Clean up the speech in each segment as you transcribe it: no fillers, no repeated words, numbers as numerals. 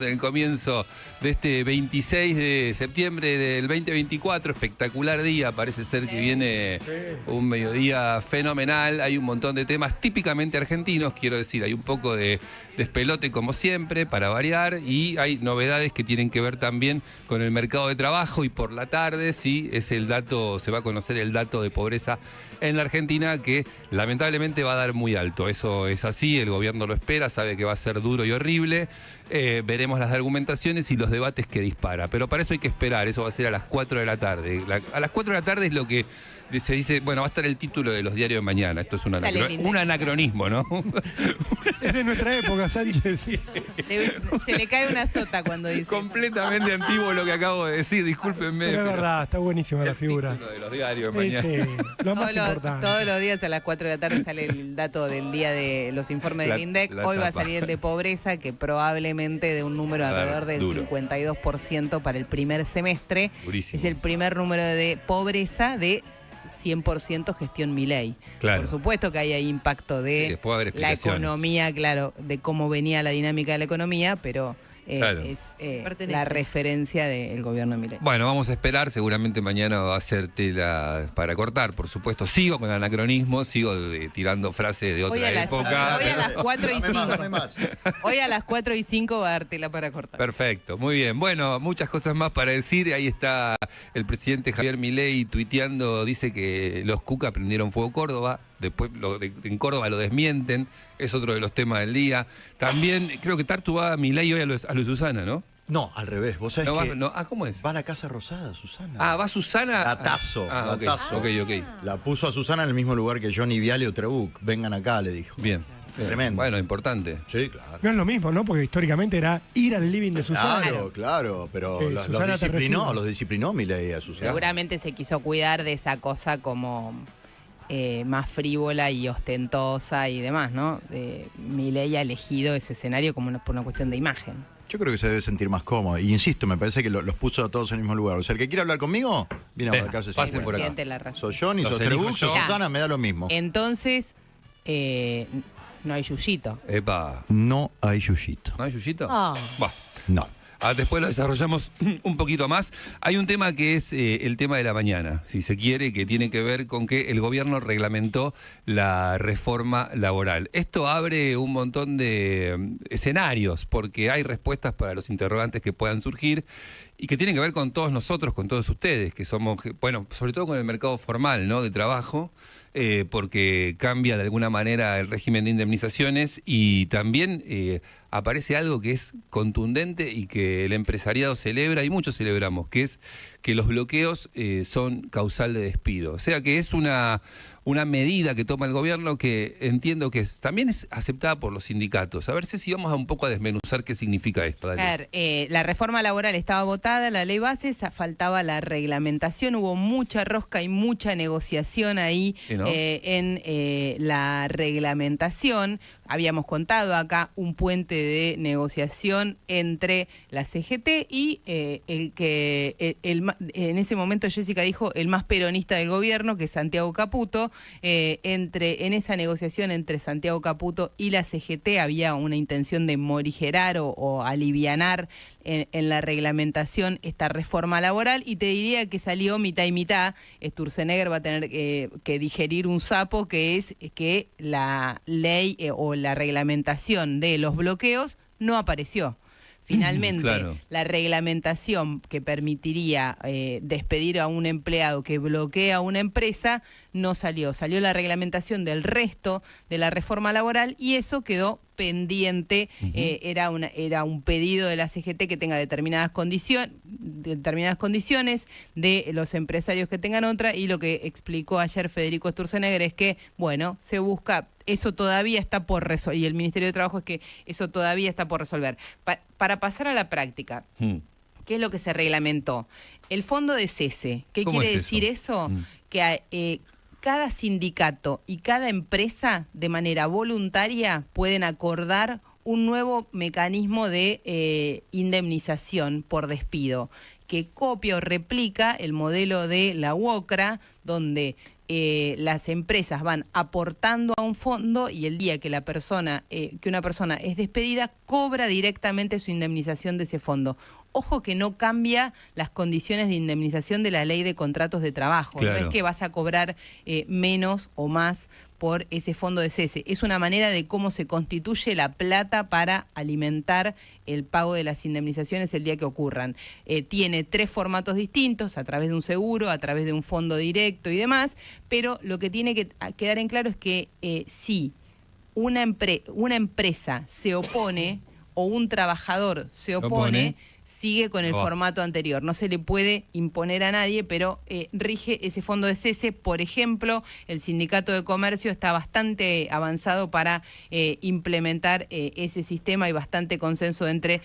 En el comienzo de este 26 de septiembre del 2024, espectacular día, parece ser que viene un mediodía fenomenal, hay un montón de temas típicamente argentinos, quiero decir, hay un poco de despelote como siempre, para variar, y hay novedades que tienen que ver también con el mercado de trabajo, y por la tarde, sí, es el dato, se va a conocer el dato de pobreza en la Argentina, que lamentablemente va a dar muy alto, eso es así, el gobierno lo espera, sabe que va a ser duro y horrible, veremos las argumentaciones y los debates que dispara. Pero para eso hay que esperar, eso va a ser a las 4 de la tarde. A las 4 de la tarde es lo que se dice, bueno, va a estar el título de los diarios de mañana. Esto es un anacronismo, ¿no? Es de nuestra época, Sánchez. Se le cae una sota cuando dice. Completamente antiguo lo que acabo de decir, discúlpenme. Pero es verdad, está buenísima la figura. El título de los diarios de mañana. Sí, lo más importante. Todos los días a las 4 de la tarde sale el dato del día de los informes del INDEC. Hoy va a salir el de pobreza, que probablemente de un número alrededor del 52% para el primer semestre. Durísimo. Es el primer número de pobreza de 100% gestión Milei. Claro. Por supuesto que hay ahí impacto de la economía, claro, de cómo venía la dinámica de la economía, pero claro, es la referencia del gobierno de Milei. Bueno, vamos a esperar, seguramente mañana va a ser tela para cortar, por supuesto. Sigo con anacronismo, sigo tirando frases de otra época. Hoy a las 4 y 5. Hoy a las 4 y 5 va a dar tela para cortar. Perfecto, muy bien. Bueno, muchas cosas más para decir. Ahí está el presidente Javier Milei tuiteando, dice que los Cuca prendieron fuego Córdoba. Después en Córdoba lo desmienten, es otro de los temas del día. También creo que Tartu va a Milei hoy a lo de Susana, ¿no? No, al revés. ¿Vos sabés que ¿cómo es? va a la Casa Rosada, Susana? Ah, ¿va Susana? Datazo, datazo. Ok. La puso a Susana en el mismo lugar que Johnny Viale o Trebuch. Vengan acá, le dijo. Bien. Tremendo. Bueno, importante. Sí, claro. No es lo mismo, ¿no? Porque históricamente era ir al living de Susana. Claro, pero los disciplinó Milei a Susana. Seguramente se quiso cuidar de esa cosa como más frívola y ostentosa y demás, ¿no? Milei ha elegido ese escenario como por una cuestión de imagen. Yo creo que se debe sentir más cómodo. Y insisto, me parece que los puso a todos en el mismo lugar. O sea, el que quiera hablar conmigo, viene a marcarse. Pasen por acá. Sos Johnny, sos Trebuch, sos Susana, me da lo mismo. Entonces, no hay yuyito. Epa. No hay yuyito. ¿No hay yuyito? Oh. Bah. No. Después lo desarrollamos un poquito más. Hay un tema que es el tema de la mañana, si se quiere, que tiene que ver con que el gobierno reglamentó la reforma laboral. Esto abre un montón de escenarios, porque hay respuestas para los interrogantes que puedan surgir y que tienen que ver con todos nosotros, con todos ustedes, que somos, bueno, sobre todo con el mercado formal, ¿no?, de trabajo, porque cambia de alguna manera el régimen de indemnizaciones y también aparece algo que es contundente y que el empresariado celebra y muchos celebramos, que es que los bloqueos son causal de despido. O sea que es una medida que toma el gobierno que entiendo que también es aceptada por los sindicatos. A ver si vamos un poco a desmenuzar qué significa esto. Dale. A ver, la reforma laboral estaba votada, la ley base, faltaba la reglamentación, hubo mucha rosca y mucha negociación ahí, ¿sí, no?, en la reglamentación. Habíamos contado acá un puente de negociación entre la CGT y en ese momento Jessica dijo el más peronista del gobierno, que es Santiago Caputo. En esa negociación entre Santiago Caputo y la CGT había una intención de morigerar o alivianar en la reglamentación esta reforma laboral, y te diría que salió mitad y mitad. Sturzenegger va a tener que digerir un sapo, que es que la ley o la reglamentación de los bloqueos no apareció. Finalmente, claro, la reglamentación que permitiría despedir a un empleado que bloquea una empresa no salió. Salió la reglamentación del resto de la reforma laboral y eso quedó pendiente. Era un pedido de la CGT que tenga determinadas condiciones de los empresarios que tengan otra, y lo que explicó ayer Federico Sturzenegger es que, bueno, se busca, eso todavía está por resolver, y el Ministerio de Trabajo es que eso todavía está por resolver. Para pasar a la práctica, ¿qué es lo que se reglamentó? El fondo de cese. ¿Qué quiere decir eso? Que cada sindicato y cada empresa de manera voluntaria pueden acordar un nuevo mecanismo de indemnización por despido, que copia o replica el modelo de la UOCRA, donde las empresas van aportando a un fondo y el día que una persona es despedida, cobra directamente su indemnización de ese fondo. Ojo que no cambia las condiciones de indemnización de la ley de contratos de trabajo. Claro. No es que vas a cobrar menos o más por ese fondo de cese. Es una manera de cómo se constituye la plata para alimentar el pago de las indemnizaciones el día que ocurran. Tiene 3 formatos distintos, a través de un seguro, a través de un fondo directo y demás, pero lo que tiene que quedar en claro es que si una empresa se opone o un trabajador se opone, sigue con el formato anterior. No se le puede imponer a nadie, pero rige ese fondo de cese. Por ejemplo, el Sindicato de Comercio está bastante avanzado para implementar ese sistema. Hay bastante consenso entre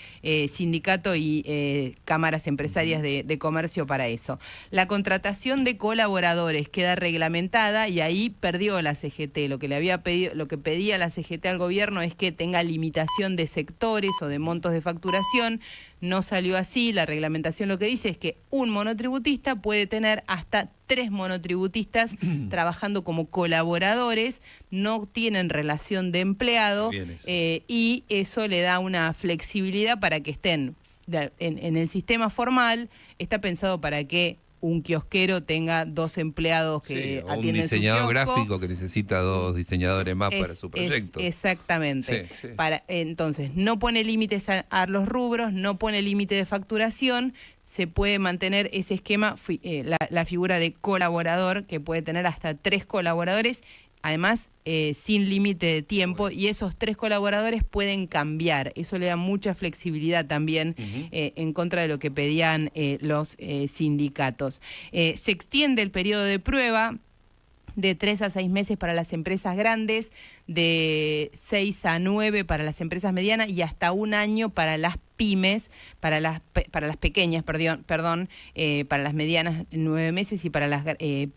sindicato y cámaras empresarias de comercio para eso. La contratación de colaboradores queda reglamentada y ahí perdió la CGT. Lo que pedía la CGT al gobierno es que tenga limitación de sectores o de montos de facturación. No salió así. La reglamentación lo que dice es que un monotributista puede tener hasta 3 monotributistas trabajando como colaboradores, no tienen relación de empleado y eso le da una flexibilidad para que estén en el sistema formal. Está pensado para que un kiosquero tenga 2 empleados que atienden su kiosco. Un diseñador gráfico que necesita 2 diseñadores más para su proyecto. Exactamente. Sí. Entonces, no pone límites a los rubros, no pone límite de facturación, se puede mantener ese esquema, la figura de colaborador, que puede tener hasta 3 colaboradores, además sin límite de tiempo, y esos 3 colaboradores pueden cambiar. Eso le da mucha flexibilidad también en contra de lo que pedían los sindicatos. Se extiende el periodo de prueba de 3 a 6 meses para las empresas grandes, de 6 a 9 para las empresas medianas y hasta 1 año para las pymes, para las pequeñas, para las medianas 9 meses y para las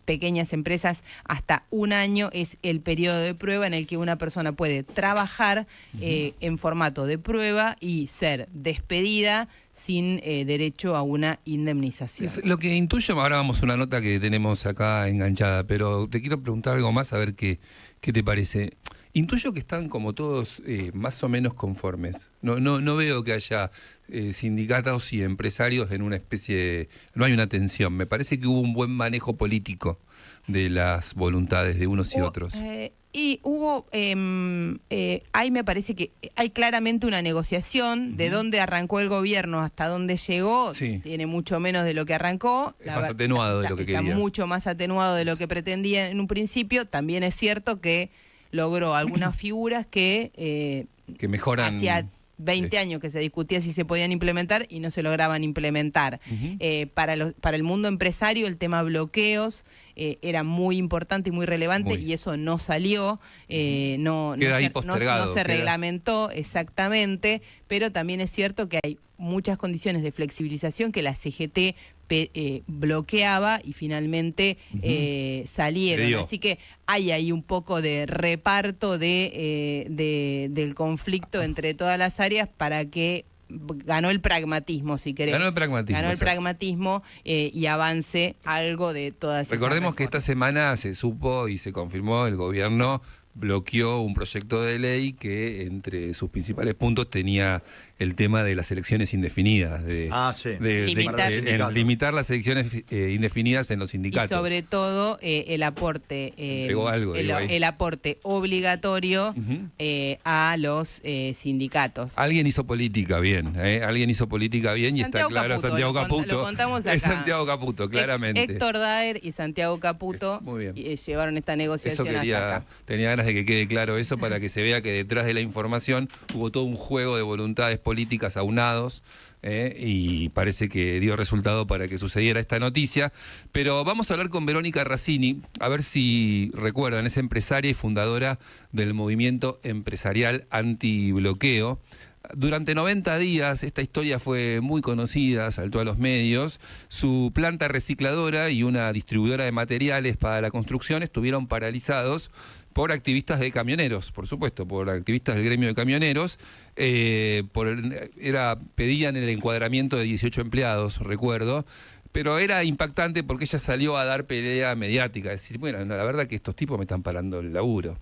pequeñas empresas hasta 1 año es el periodo de prueba en el que una persona puede trabajar en formato de prueba y ser despedida sin derecho a una indemnización. Es lo que intuyo, ahora vamos a una nota que tenemos acá enganchada, pero te quiero preguntar algo más, a ver qué te parece. Intuyo que están como todos más o menos conformes. No veo que haya sindicatos y empresarios en una especie de... No hay una tensión. Me parece que hubo un buen manejo político de las voluntades de unos y otros. Y hubo, ahí me parece que hay claramente una negociación de dónde arrancó el gobierno hasta dónde llegó. Sí. Tiene mucho menos de lo que arrancó. Es más atenuado de lo que quería. Está mucho más atenuado de lo que pretendía en un principio. También es cierto que logró algunas figuras que mejoran. Hacía 20 años que se discutía si se podían implementar y no se lograban implementar. Para el mundo empresario el tema bloqueos era muy importante y muy relevante y eso no salió, no se reglamentó exactamente, pero también es cierto que hay muchas condiciones de flexibilización que la CGT bloqueaba y finalmente salieron. Así que hay ahí un poco de reparto del conflicto entre todas las áreas para que ganó el pragmatismo, si querés. Ganó el pragmatismo y avance algo de todas esas Recordemos que reformas. esta semana se supo y se confirmó, el gobierno bloqueó un proyecto de ley que entre sus principales puntos tenía el tema de las elecciones indefinidas, de limitar las elecciones indefinidas en los sindicatos. Y sobre todo el aporte el aporte obligatorio a los sindicatos. Alguien hizo política bien, alguien hizo política bien y Santiago está claro, Caputo, Santiago Caputo. lo contamos acá. Es Santiago Caputo, claramente. Héctor Daer y Santiago Caputo muy bien. Llevaron esta negociación hasta acá. Tenía ganas de que quede claro eso para que se vea que detrás de la información hubo todo un juego de voluntades políticas aunados y parece que dio resultado para que sucediera esta noticia. Pero vamos a hablar con Verónica Razzini, a ver si recuerdan, es empresaria y fundadora del movimiento empresarial antibloqueo. Durante 90 días esta historia fue muy conocida, saltó a los medios. Su planta recicladora y una distribuidora de materiales para la construcción estuvieron paralizados por activistas de camioneros, por supuesto, por activistas del gremio de camioneros. Pedían el encuadramiento de 18 empleados, recuerdo, Pero era impactante porque ella salió a dar pelea mediática, decir, bueno, no, la verdad que estos tipos me están parando el laburo.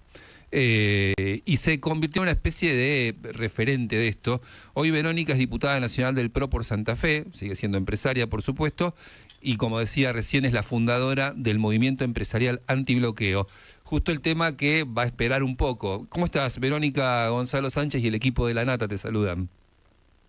Y se convirtió en una especie de referente de esto. Hoy Verónica es diputada nacional del PRO por Santa Fe, sigue siendo empresaria, por supuesto, y como decía recién, es la fundadora del movimiento empresarial antibloqueo. Justo el tema que va a esperar un poco. ¿Cómo estás, Verónica? Gonzalo Sánchez y el equipo de La Nata te saludan.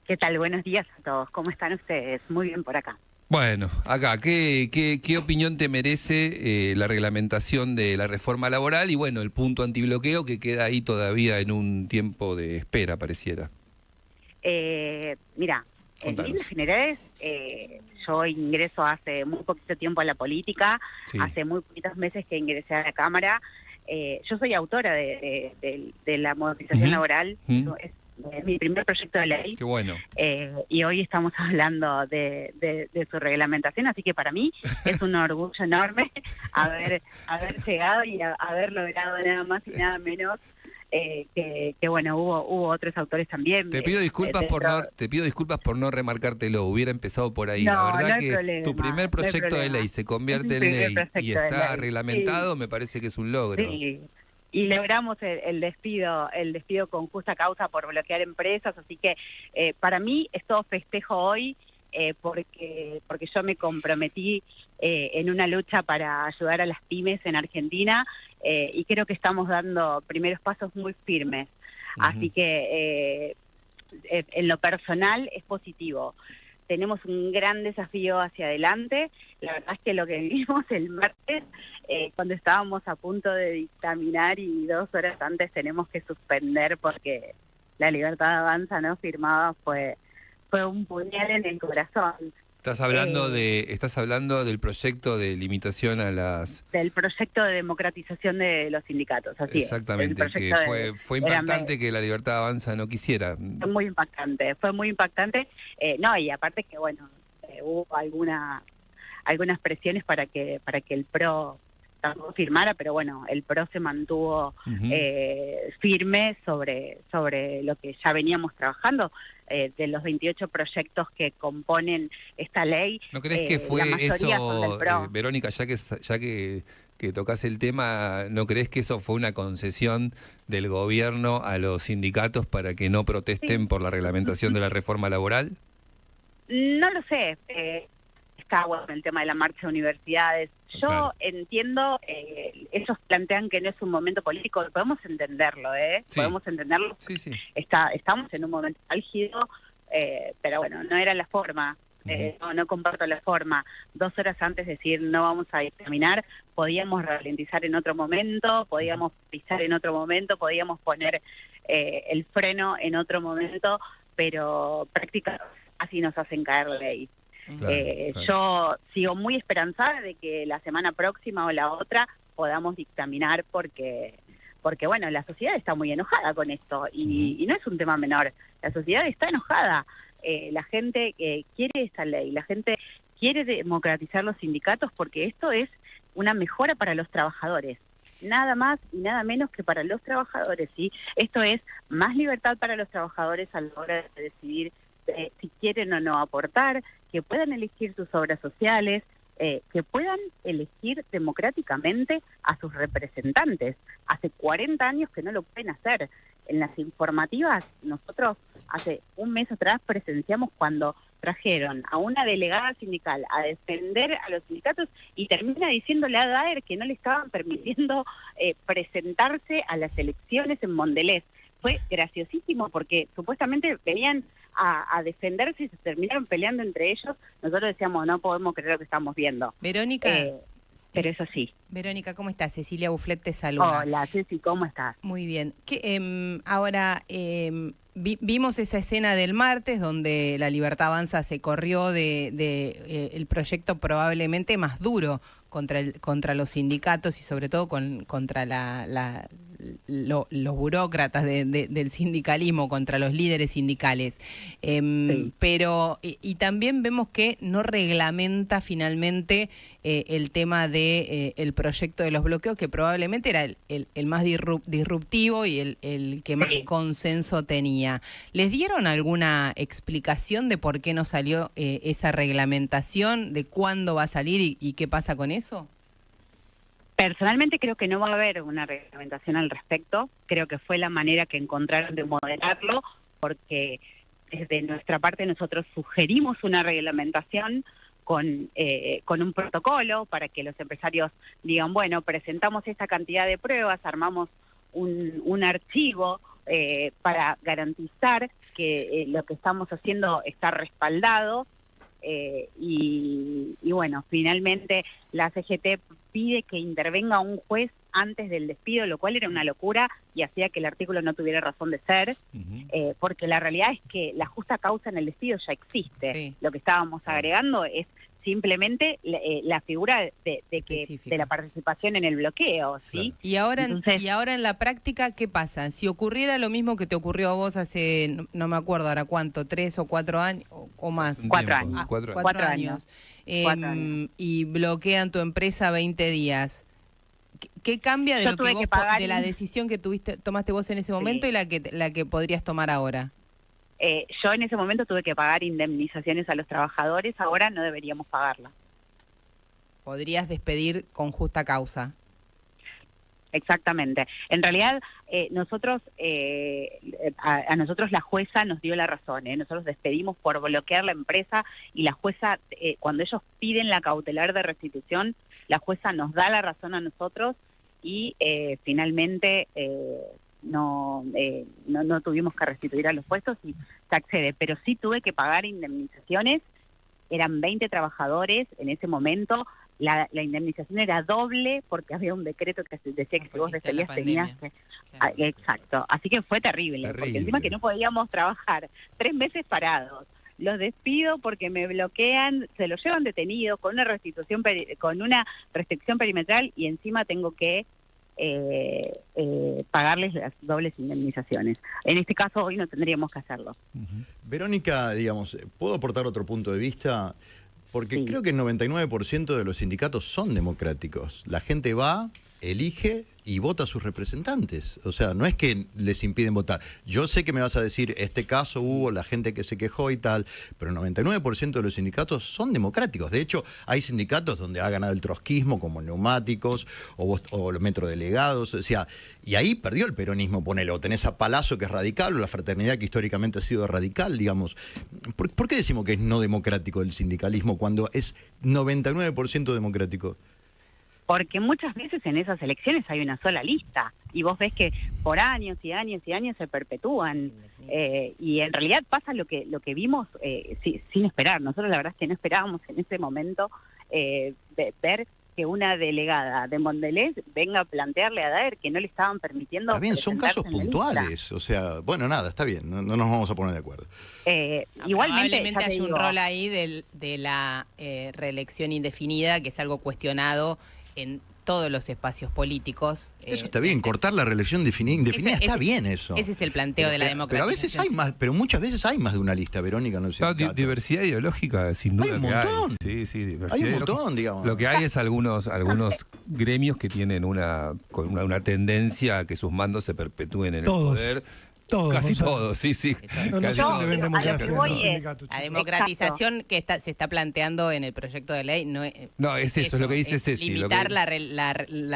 ¿Qué tal? Buenos días a todos. ¿Cómo están ustedes? Muy bien por acá. Bueno, acá, ¿qué opinión te merece la reglamentación de la reforma laboral y bueno, el punto antibloqueo que queda ahí todavía en un tiempo de espera, pareciera? Mira, Contanos. en líneas generales, yo ingreso hace muy poquito tiempo a la política, Sí. hace muy poquitos meses que ingresé a la Cámara. Yo soy autora de la movilización Ujú. laboral, Ujú. es mi primer proyecto de ley. Qué bueno. Y hoy estamos hablando de su reglamentación, así que para mí es un orgullo enorme haber llegado y haber logrado nada más y nada menos que bueno, hubo otros autores también. Te pido disculpas por no remarcártelo, hubiera empezado por ahí. La No, verdad no hay que problema, tu primer no hay proyecto de problema. ley se convierte Es en mi primer ley proyecto y de está ley, reglamentado, sí. me parece que es un logro. Sí. Y logramos el despido con justa causa por bloquear empresas, así que para mí es todo festejo hoy porque yo me comprometí en una lucha para ayudar a las pymes en Argentina y creo que estamos dando primeros pasos muy firmes. Así que en lo personal es positivo. Tenemos un gran desafío hacia adelante. La verdad es que lo que vimos el martes, cuando estábamos a punto de dictaminar y 2 horas antes tenemos que suspender porque la Libertad Avanza no firmaba, fue un puñal en el corazón. Estás hablando del proyecto de limitación a las... Del proyecto de democratización de los sindicatos, así Exactamente, es. El que proyecto fue impactante que la Libertad Avanza no quisiera. Fue muy impactante. No, y aparte que, bueno, hubo algunas presiones para que el PRO tampoco firmara, pero bueno, el PRO se mantuvo Ujú. firme sobre lo que ya veníamos trabajando. De los 28 proyectos que componen esta ley, ¿No crees que fue la mayoría son del eso, PRO. Verónica, ya que tocas el tema, ¿no crees que eso fue una concesión del gobierno a los sindicatos para que no protesten por la reglamentación de la reforma laboral? No lo sé. Está bueno el tema de la marcha de universidades. Yo Claro. entiendo, ellos plantean que no es un momento político, podemos entenderlo, Sí. podemos entenderlo. Sí, sí. Estamos en un momento álgido, pero bueno, no era la forma. No comparto la forma. 2 horas antes de decir no vamos a dictaminar, podíamos ralentizar en otro momento, podíamos pisar en otro momento, podíamos poner el freno en otro momento, pero prácticamente así nos hacen caer la ley. Claro, claro. Yo sigo muy esperanzada de que la semana próxima o la otra podamos dictaminar porque bueno, la sociedad está muy enojada con esto y no es un tema menor. La sociedad está enojada. La gente quiere esta ley, la gente quiere democratizar los sindicatos porque esto es una mejora para los trabajadores. Nada más y nada menos que para los trabajadores, ¿sí? Esto es más libertad para los trabajadores a la hora de decidir si quieren o no aportar, que puedan elegir sus obras sociales, que puedan elegir democráticamente a sus representantes. Hace 40 años que no lo pueden hacer. En las informativas, nosotros hace un mes atrás presenciamos cuando trajeron a una delegada sindical a defender a los sindicatos y termina diciéndole a Daer que no le estaban permitiendo presentarse a las elecciones en Mondelez. Fue graciosísimo porque supuestamente venían a defenderse y se terminaron peleando entre ellos. Nosotros decíamos, no podemos creer lo que estamos viendo. Verónica, Pero es así. Verónica, ¿cómo estás? Cecilia Bufflet te saluda. Hola, Ceci, ¿cómo estás? Muy bien. Ahora, vimos esa escena del martes donde la Libertad Avanza se corrió de el proyecto probablemente más duro contra los sindicatos y sobre todo contra la los burócratas del sindicalismo contra los líderes sindicales. Sí. Pero y también vemos que no reglamenta finalmente el tema de el proyecto de los bloqueos, que probablemente era el más disruptivo y el que más Sí. consenso tenía. ¿Les dieron alguna explicación de por qué no salió esa reglamentación, de cuándo va a salir y qué pasa con eso? Personalmente creo que no va a haber una reglamentación al respecto. Creo que fue la manera que encontraron de moderarlo, porque desde nuestra parte nosotros sugerimos una reglamentación con un protocolo para que los empresarios digan, bueno, presentamos esta cantidad de pruebas, armamos un archivo para garantizar que lo que estamos haciendo está respaldado. Y bueno, finalmente la CGT pide que intervenga un juez antes del despido, lo cual era una locura y hacía que el artículo no tuviera razón de ser, porque la realidad es que la justa causa en el despido ya existe. Sí. Lo que estábamos agregando es simplemente la figura de la participación en el bloqueo, ¿sí? Claro. Y ahora, Entonces, y ahora en la práctica, ¿qué pasa? Si ocurriera lo mismo que te ocurrió a vos hace, no me acuerdo ahora cuánto, 3 o 4 años o más. Un 4 tiempo, años. 4 años. 4 años. 4 años. Y bloquean tu empresa 20 días. ¿Qué cambia de Yo lo tuve que vos que pagar de la decisión que tomaste vos en ese momento y la que podrías tomar ahora? yo en ese momento tuve que pagar indemnizaciones a los trabajadores, ahora no deberíamos pagarla. Podrías despedir con justa causa. Exactamente. En realidad, nosotros a nosotros la jueza nos dio la razón. Nosotros despedimos por bloquear la empresa y la jueza, cuando ellos piden la cautelar de restitución, la jueza nos da la razón a nosotros y finalmente no tuvimos que restituir a los puestos y se accede. Pero sí tuve que pagar indemnizaciones. Eran 20 trabajadores en ese momento. La indemnización era doble porque había un decreto que decía que si vos Después de la despedías tenías pandemia. que... Claro. Exacto. Así que fue terrible, porque encima que no podíamos trabajar 3 meses parados. Los despido porque me bloquean, se los llevan detenidos con una restitución, con una restricción perimetral y encima tengo que pagarles las dobles indemnizaciones. En este caso hoy no tendríamos que hacerlo. Verónica, digamos, ¿puedo aportar otro punto de vista? Porque Sí. creo que el 99% de los sindicatos son democráticos. La gente va, elige y vota a sus representantes. O sea, no es que les impiden votar. Yo sé que me vas a decir, este caso hubo la gente que se quejó y tal, pero el 99% de los sindicatos son democráticos. De hecho, hay sindicatos donde ha ganado el trotskismo, como Neumáticos o los metrodelegados. O sea, y ahí perdió el peronismo, ponele. O tenés a Palazzo, que es radical, o la Fraternidad, que históricamente ha sido radical, digamos. ¿Por qué decimos que es no democrático el sindicalismo cuando es 99% democrático? Porque muchas veces en esas elecciones hay una sola lista y vos ves que por años y años y años se perpetúan y en realidad pasa lo que vimos sin esperar. Nosotros la verdad es que no esperábamos en ese momento ver que una delegada de Mondelez venga a plantearle a Daer que no le estaban permitiendo. Está bien, son casos presentarse en la puntuales. lista. O sea, bueno, nada, está bien, no nos vamos a poner de acuerdo. Igualmente Probablemente ya te hay un digo, rol ahí de la reelección indefinida, que es algo cuestionado en todos los espacios políticos. Eso está bien, cortar la reelección indefinida está bien eso. Ese es el planteo de la democracia. Pero a veces hay más, pero muchas veces hay más de una lista, Verónica, no sé. No, diversidad ideológica, sin duda. Hay un que montón. Sí, sí, diversidad Hay un ideológica. montón, digamos. Lo que hay es algunos gremios que tienen una tendencia a que sus mandos se perpetúen en Todos. el poder. Todos, Casi Gonzalo. todos, sí, sí. No, Casi sé Yo, dónde ven a lo democracia que en voy los es- sindicatos, La chicos. democratización que se está planteando en el proyecto de ley no es... No, es eso, lo que dice Ceci. Limitar lo que- la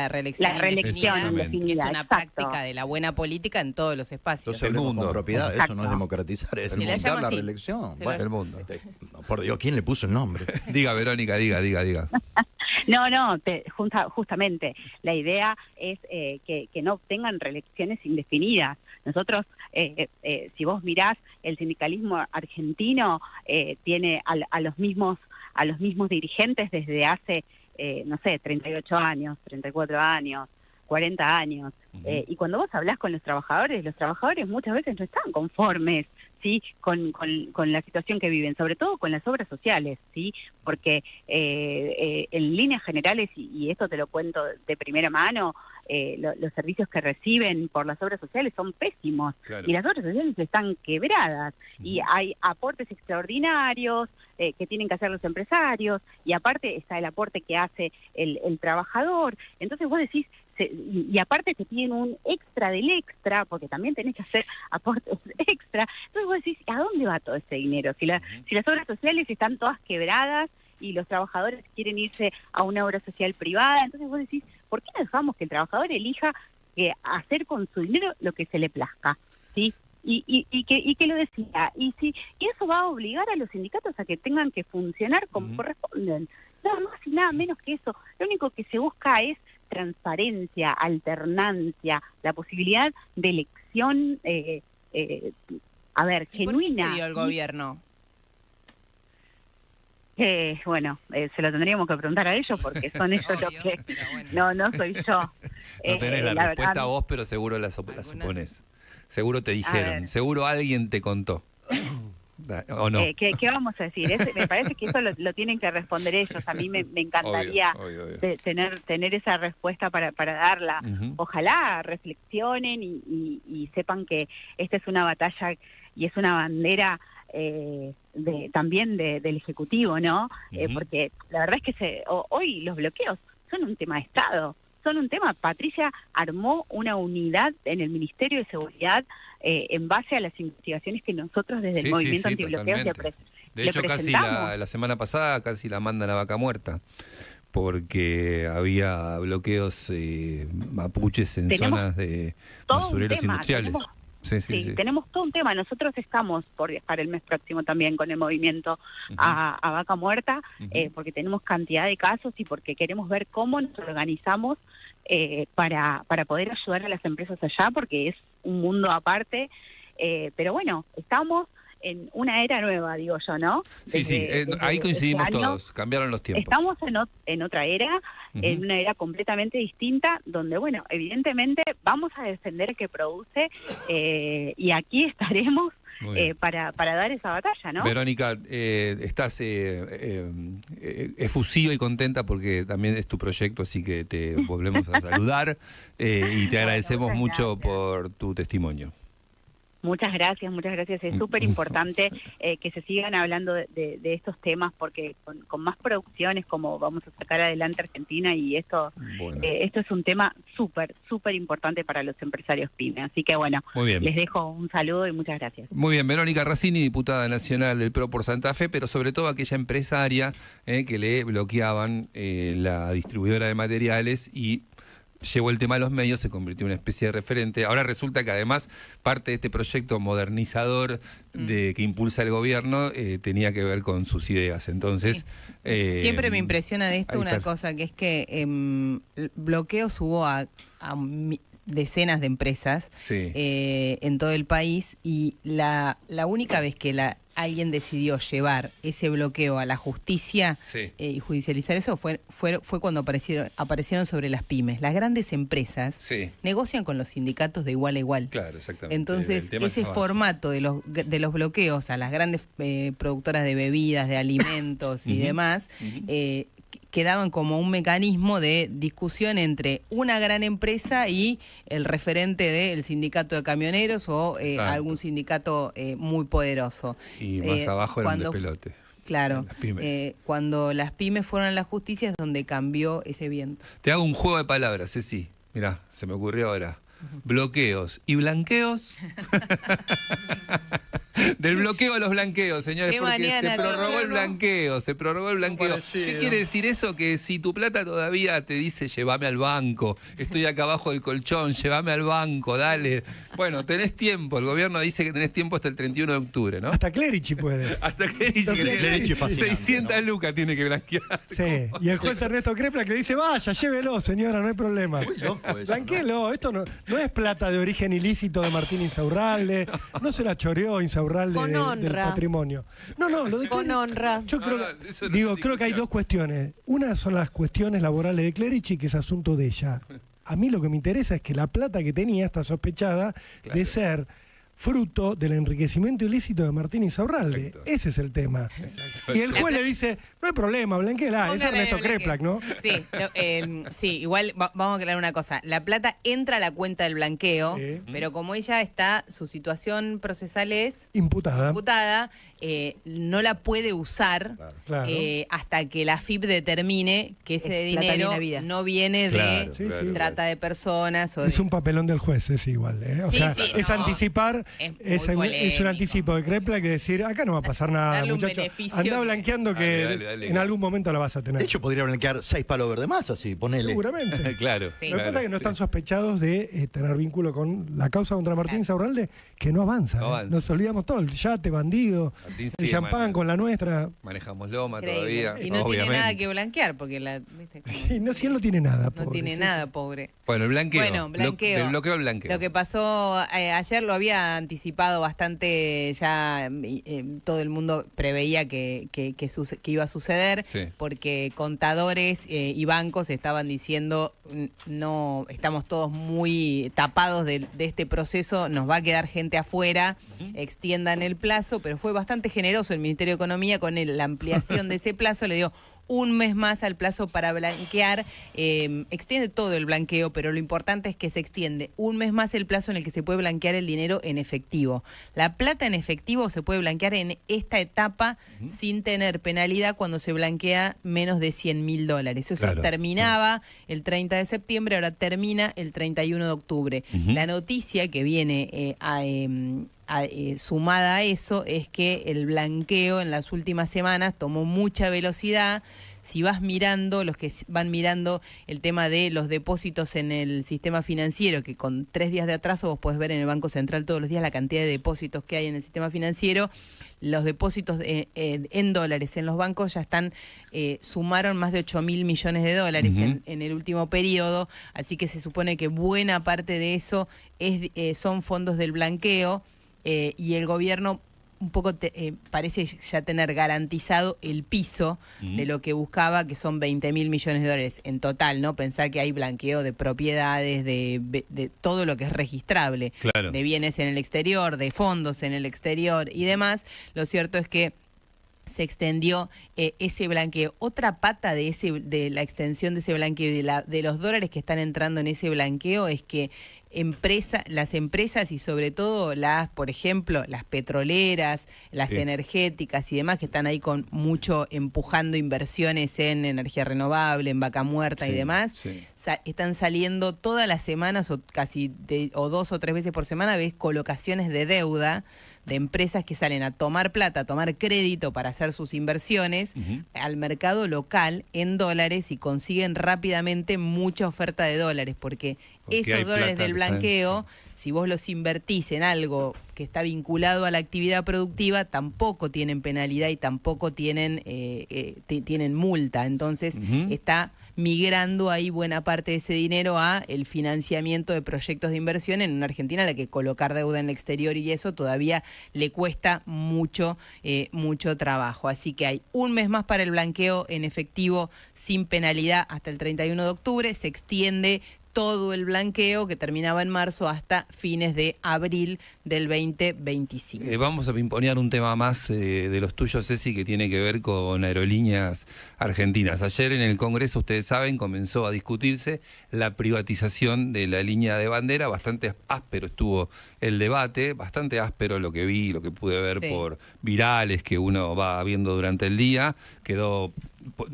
reelección La reelección indefinida, indefinida, que es una exacto. práctica de la buena política en todos los espacios. Entonces El hablemos mundo. con propiedad, eso Exacto. no es democratizar, es Se le limitar llama la así. reelección. Se lo- Bueno, El mundo. no, por Dios, ¿quién le puso el nombre? Diga, Verónica, diga. No, justamente. La idea es que no tengan reelecciones indefinidas. Nosotros, si vos mirás, el sindicalismo argentino tiene a los mismos dirigentes desde hace, 38 años, 34 años, 40 años. Y cuando vos hablás con los trabajadores muchas veces no están conformes ¿sí? Con la situación que viven, sobre todo con las obras sociales, ¿sí? Porque en líneas generales, y esto te lo cuento de primera mano, los servicios que reciben por las obras sociales son pésimos, Claro. y las obras sociales están quebradas, y hay aportes extraordinarios que tienen que hacer los empresarios, y aparte está el aporte que hace el trabajador. Entonces vos decís, y aparte te piden un extra del extra, porque también tenés que hacer aportes extra. Entonces vos decís, ¿a dónde va todo ese dinero? Si las obras sociales están todas quebradas y los trabajadores quieren irse a una obra social privada, entonces vos decís, ¿por qué no dejamos que el trabajador elija hacer con su dinero lo que se le plazca? ¿Sí? Y que lo decida. Y eso va a obligar a los sindicatos a que tengan que funcionar como corresponden. Nada más y nada menos que eso. Lo único que se busca es transparencia, alternancia, la posibilidad de elección, genuina. ¿Por qué cedió el gobierno? Bueno, se lo tendríamos que preguntar a ellos porque son ellos los Obvio, que... pero bueno. No soy yo. No tenés la respuesta verdad, vos, pero seguro la suponés. Seguro te dijeron, ver. seguro alguien te contó. ¿O no? ¿Qué vamos a decir? Me parece que eso lo tienen que responder ellos. A mí me encantaría Obvio. tener esa respuesta para darla. Ujú. Ojalá reflexionen y sepan que esta es una batalla y es una bandera también del Ejecutivo, ¿no? Ujú. Porque la verdad es que hoy los bloqueos son un tema de Estado. Son un tema. Patricia armó una unidad en el Ministerio de Seguridad en base a las investigaciones que nosotros desde el movimiento antibloqueos totalmente. De le hecho, casi presentamos. la semana pasada casi la mandan a vaca muerta, porque había bloqueos mapuches en Tenemos zonas de todo un basureros tema, industriales. tenemos- Sí. Tenemos todo un tema. Nosotros estamos por viajar el mes próximo también con el movimiento Ujú. a Vaca Muerta, Ujú. porque tenemos cantidad de casos y porque queremos ver cómo nos organizamos para poder ayudar a las empresas allá, porque es un mundo aparte. Pero bueno, estamos en una era nueva, digo yo, ¿no? Sí, Desde ahí este coincidimos año todos, cambiaron los tiempos. Estamos en otra era, en una era completamente distinta, donde, bueno, evidentemente vamos a defender el que produce y aquí estaremos Muy bien. para dar esa batalla, ¿no? Verónica, estás efusiva y contenta porque también es tu proyecto, así que te volvemos a saludar y te agradecemos muchas mucho gracias. por tu testimonio. Muchas gracias. Es súper importante que se sigan hablando de estos temas porque con más producciones como vamos a sacar adelante Argentina y esto Bueno. esto es un tema súper importante para los empresarios pymes. Así que bueno, Muy bien. les dejo un saludo y muchas gracias. Muy bien, Verónica Razzini, diputada nacional del PRO por Santa Fe, pero sobre todo aquella empresaria que le bloqueaban la distribuidora de materiales y llevó el tema a los medios, se convirtió en una especie de referente. Ahora resulta que además parte de este proyecto modernizador que impulsa el gobierno tenía que ver con sus ideas. Entonces, Siempre me impresiona de esto ahí una está. cosa, que es que bloqueos hubo a decenas de empresas Sí. en todo el país y la única vez que alguien decidió llevar ese bloqueo a la justicia Sí. y judicializar eso fue cuando aparecieron sobre las pymes. Las grandes empresas Sí, negocian con los sindicatos de igual a igual. claro, exactamente. Entonces, El tema ese es abajo. formato de los bloqueos a las grandes productoras de bebidas, de alimentos y Ujú. demás, quedaban como un mecanismo de discusión entre una gran empresa y el referente del sindicato de camioneros o Exacto. algún sindicato muy poderoso. Y más abajo era un cuando- despelote. Claro, Las pymes. cuando las pymes fueron a la justicia es donde cambió ese viento. Te hago un juego de palabras, Ceci. Mirá, se me ocurrió ahora. Bloqueos y blanqueos. Del bloqueo a los blanqueos, señores, Qué porque mañana, se prorrogó el ¿no? blanqueo, se prorrogó el blanqueo. parecido. ¿Qué quiere decir eso? Que si tu plata todavía te dice llévame al banco, estoy acá abajo del colchón, llévame al banco, dale. Bueno, tenés tiempo, el gobierno dice que tenés tiempo hasta el 31 de octubre, ¿no? Hasta Clerici puede. Hasta que Clerici es fascinante, 600 ¿no? lucas tiene que blanquear. Sí. Y el juez Ernesto Crepla que le dice, vaya, llévelo, señora, no hay problema. Muy loco eso, ¿no? Blanquéelo, esto no es plata de origen ilícito de Martín Insaurralde, no se la choreó Insaurralde Con del honra. patrimonio. No, lo de Con Clerici- honra. Yo No, creo, no, eso no digo, es creo que hay discusión. dos cuestiones. Una son las cuestiones laborales de Clerici, que es asunto de ella. A mí lo que me interesa es que la plata que tenía está sospechada Claro. de ser fruto del enriquecimiento ilícito de Martín Insaurralde. Exacto. Ese es el tema. Y el juez le dice, no hay problema, blanqueela. Es Póngale Ernesto blanqueo. Kreplak, ¿no? Sí, sí, igual vamos a aclarar una cosa. La plata entra a la cuenta del blanqueo, Sí. pero como ella está, su situación procesal es Imputada. imputada, no la puede usar Claro. hasta que la AFIP determine que ese Es plata dinero bien habida. no viene Claro, de Sí, sí. trata de personas o Es de... un papelón del juez, es igual. O Sí, sea, sí, es no. anticipar, Es muy es un polémico. anticipo de Kreplak que decir, acá no va a pasar nada, Darle un muchacho. beneficio Andá que- blanqueando que Dale, en algún momento la vas a tener. De hecho, podría blanquear 6 palos verdes más, así, ponele. Seguramente. Claro. Sí. Lo que pasa es que no están sospechados de tener vínculo con la causa contra Martín Insaurralde, que no avanza. No avanza. Nos olvidamos todo, el yate, bandido, Martín el sigue champán mal. con la nuestra. Manejamos Loma Increíble. todavía. Y no obviamente. tiene nada que blanquear, porque ¿viste? Como Y no, si él no tiene nada, no pobre, tiene sí, nada, pobre. Bueno, el blanqueo. Bueno, blanqueo. Del bloqueo al blanqueo. Lo que pasó ayer lo había anticipado bastante, ya todo el mundo preveía que iba a suceder, Sí. porque contadores y bancos estaban diciendo, no, estamos todos muy tapados de este proceso, nos va a quedar gente afuera, extiendan el plazo, pero fue bastante generoso el Ministerio de Economía con la ampliación de ese plazo, le dio un mes más al plazo para blanquear, extiende todo el blanqueo, pero lo importante es que se extiende un mes más el plazo en el que se puede blanquear el dinero en efectivo. La plata en efectivo se puede blanquear en esta etapa sin tener penalidad cuando se blanquea menos de $100.000. Eso Claro. terminaba el 30 de septiembre, ahora termina el 31 de octubre. La noticia que viene sumada a eso es que el blanqueo en las últimas semanas tomó mucha velocidad. Si vas mirando, los que van mirando el tema de los depósitos en el sistema financiero, que con 3 días de atraso vos podés ver en el Banco Central todos los días la cantidad de depósitos que hay en el sistema financiero, los depósitos en dólares en los bancos ya están, sumaron más de 8.000 millones de dólares en el último periodo, así que se supone que buena parte de eso son fondos del blanqueo. Y el gobierno un poco parece ya tener garantizado el piso de lo que buscaba, que son 20.000 millones de dólares en total, ¿no? Pensar que hay blanqueo de propiedades, de todo lo que es registrable, Claro. de bienes en el exterior, de fondos en el exterior y demás. Lo cierto es que se extendió ese blanqueo. Otra pata de la extensión de ese blanqueo y de los dólares que están entrando en ese blanqueo es que las empresas y sobre todo por ejemplo, las petroleras, las Sí. energéticas y demás que están ahí con mucho empujando inversiones en energía renovable, en vaca muerta y Sí, demás, sí. están saliendo todas las semanas o casi o 2 o 3 veces por semana, ves colocaciones de deuda de empresas que salen a tomar plata, a tomar crédito para hacer sus inversiones al mercado local en dólares y consiguen rápidamente mucha oferta de dólares, porque Porque hay esos dólares plata del que está blanqueo, si vos los invertís en algo que está vinculado a la actividad productiva, tampoco tienen penalidad y tampoco tienen, tienen multa. Entonces está migrando ahí buena parte de ese dinero a el financiamiento de proyectos de inversión en una Argentina a la que colocar deuda en el exterior y eso todavía le cuesta mucho trabajo. Así que hay un mes más para el blanqueo en efectivo sin penalidad hasta el 31 de octubre. Se extiende todo el blanqueo que terminaba en marzo hasta fines de abril del 2025. Vamos a pimponear un tema más de los tuyos, Ceci, que tiene que ver con aerolíneas argentinas. Ayer en el Congreso, ustedes saben, comenzó a discutirse la privatización de la línea de bandera. Bastante áspero estuvo el debate, bastante áspero lo que vi, lo que pude ver Sí. por virales que uno va viendo durante el día. Quedó,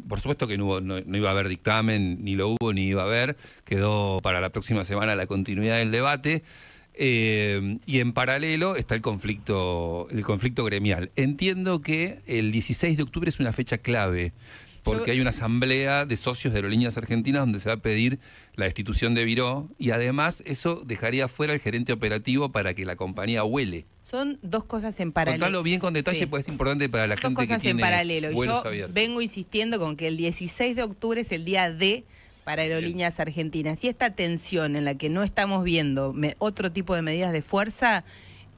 por supuesto que no iba a haber dictamen, ni lo hubo ni iba a haber. Quedó para la próxima semana la continuidad del debate. Y en paralelo está el conflicto gremial. Entiendo que el 16 de octubre es una fecha clave, porque hay una asamblea de socios de aerolíneas argentinas donde se va a pedir la destitución de Viró, y además eso dejaría fuera al gerente operativo para que la compañía vuele. Son dos cosas en paralelo. Contalo bien con detalle, Sí. pues es importante para la Dos gente que cosas tiene en paralelo. Y vuelos yo abiertos. vengo insistiendo con que el 16 de octubre es el día D para aerolíneas argentinas. Y esta tensión en la que no estamos viendo otro tipo de medidas de fuerza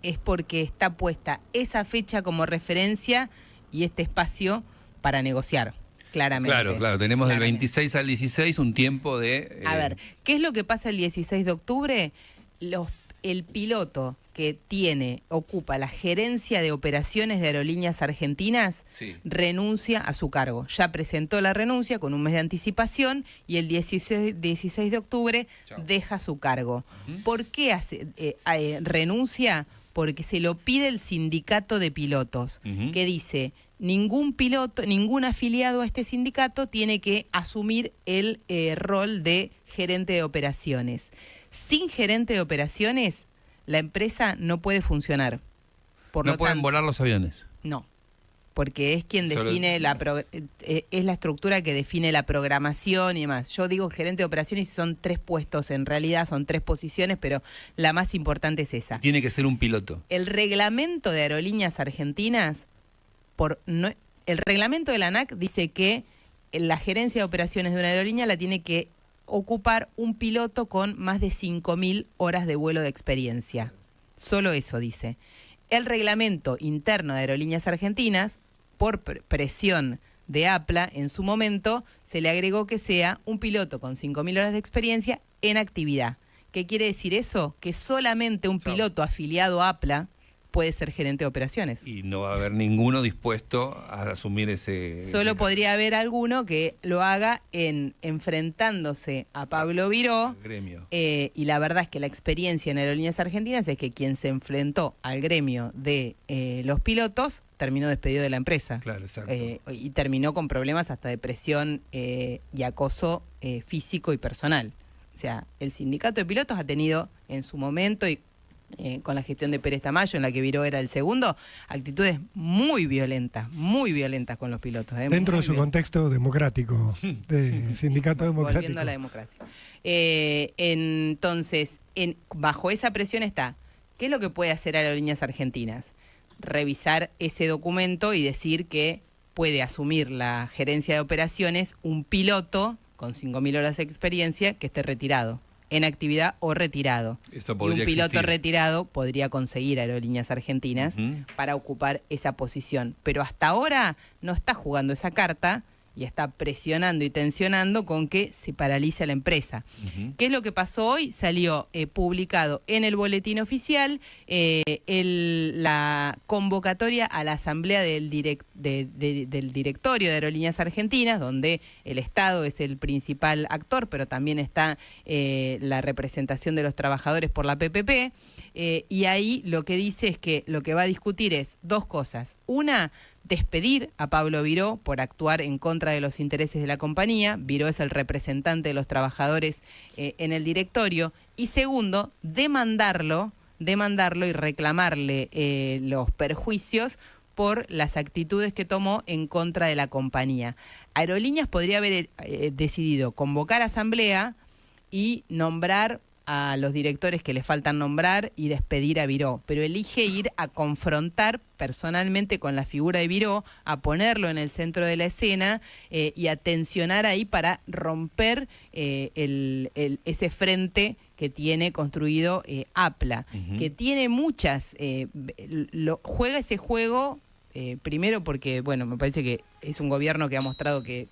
es porque está puesta esa fecha como referencia y este espacio para negociar, claramente. Claro, tenemos del Claramente. 26 al 16 un tiempo de... A ver, ¿qué es lo que pasa el 16 de octubre? el piloto que ocupa la gerencia de operaciones de Aerolíneas Argentinas, Sí. renuncia a su cargo. Ya presentó la renuncia con un mes de anticipación y el 16 de octubre Chao. deja su cargo. ¿Por qué renuncia? Porque se lo pide el sindicato de pilotos, Ujú. que dice, ningún piloto, ningún afiliado a este sindicato tiene que asumir el rol de gerente de operaciones. Sin gerente de operaciones, la empresa no puede funcionar. Por No lo pueden tanto, volar los aviones. no, porque es quien Solo- define es la estructura que define la programación y demás. Yo digo gerente de operaciones y son 3 puestos, en realidad son 3 posiciones, pero la más importante es esa. Tiene que ser un piloto. El reglamento de Aerolíneas Argentinas, el reglamento de la ANAC dice que la gerencia de operaciones de una aerolínea la tiene que ocupar un piloto con más de 5.000 horas de vuelo de experiencia. Solo eso dice. El reglamento interno de Aerolíneas Argentinas, por presión de APLA, en su momento se le agregó que sea un piloto con 5.000 horas de experiencia en actividad. ¿Qué quiere decir eso? Que solamente un Chao. piloto afiliado a APLA puede ser gerente de operaciones. Y no va a haber ninguno dispuesto a asumir ese... Solo ese podría haber alguno que lo haga enfrentándose a Pablo Viró. gremio. Y la verdad es que la experiencia en Aerolíneas Argentinas es que quien se enfrentó al gremio de los pilotos terminó despedido de la empresa. Claro, exacto. Y terminó con problemas hasta de presión y acoso físico y personal. O sea, el sindicato de pilotos ha tenido en su momento y con la gestión de Pérez Tamayo, en la que Viró era el segundo, actitudes muy violentas con los pilotos. Dentro Muy de su violentas. contexto democrático, de sindicato democrático. Volviendo a la democracia. Entonces, bajo esa presión está, ¿qué es lo que puede hacer Aerolíneas Argentinas? Revisar ese documento y decir que puede asumir la gerencia de operaciones un piloto con 5.000 horas de experiencia que esté retirado, en actividad o retirado. Eso Y un podría piloto existir. retirado podría conseguir Aerolíneas Argentinas Ujú. para ocupar esa posición. Pero hasta ahora no está jugando esa carta y está presionando y tensionando con que se paralice la empresa. Ujú. ¿Qué es lo que pasó hoy? Salió publicado en el boletín oficial la convocatoria a la asamblea del directorio de Aerolíneas Argentinas, donde el Estado es el principal actor, pero también está la representación de los trabajadores por la PPP, y ahí lo que dice es que lo que va a discutir es 2 cosas. Una, despedir a Pablo Viró por actuar en contra de los intereses de la compañía. Viró es el representante de los trabajadores en el directorio. Y segundo, demandarlo y reclamarle los perjuicios por las actitudes que tomó en contra de la compañía. Aerolíneas podría haber decidido convocar asamblea y nombrar a los directores que le faltan nombrar y despedir a Viró, pero elige ir a confrontar personalmente con la figura de Viró, a ponerlo en el centro de la escena y a tensionar ahí para romper ese frente que tiene construido APLA, Ujú. que tiene muchas, juega ese juego, primero porque, bueno, me parece que es un gobierno que ha mostrado que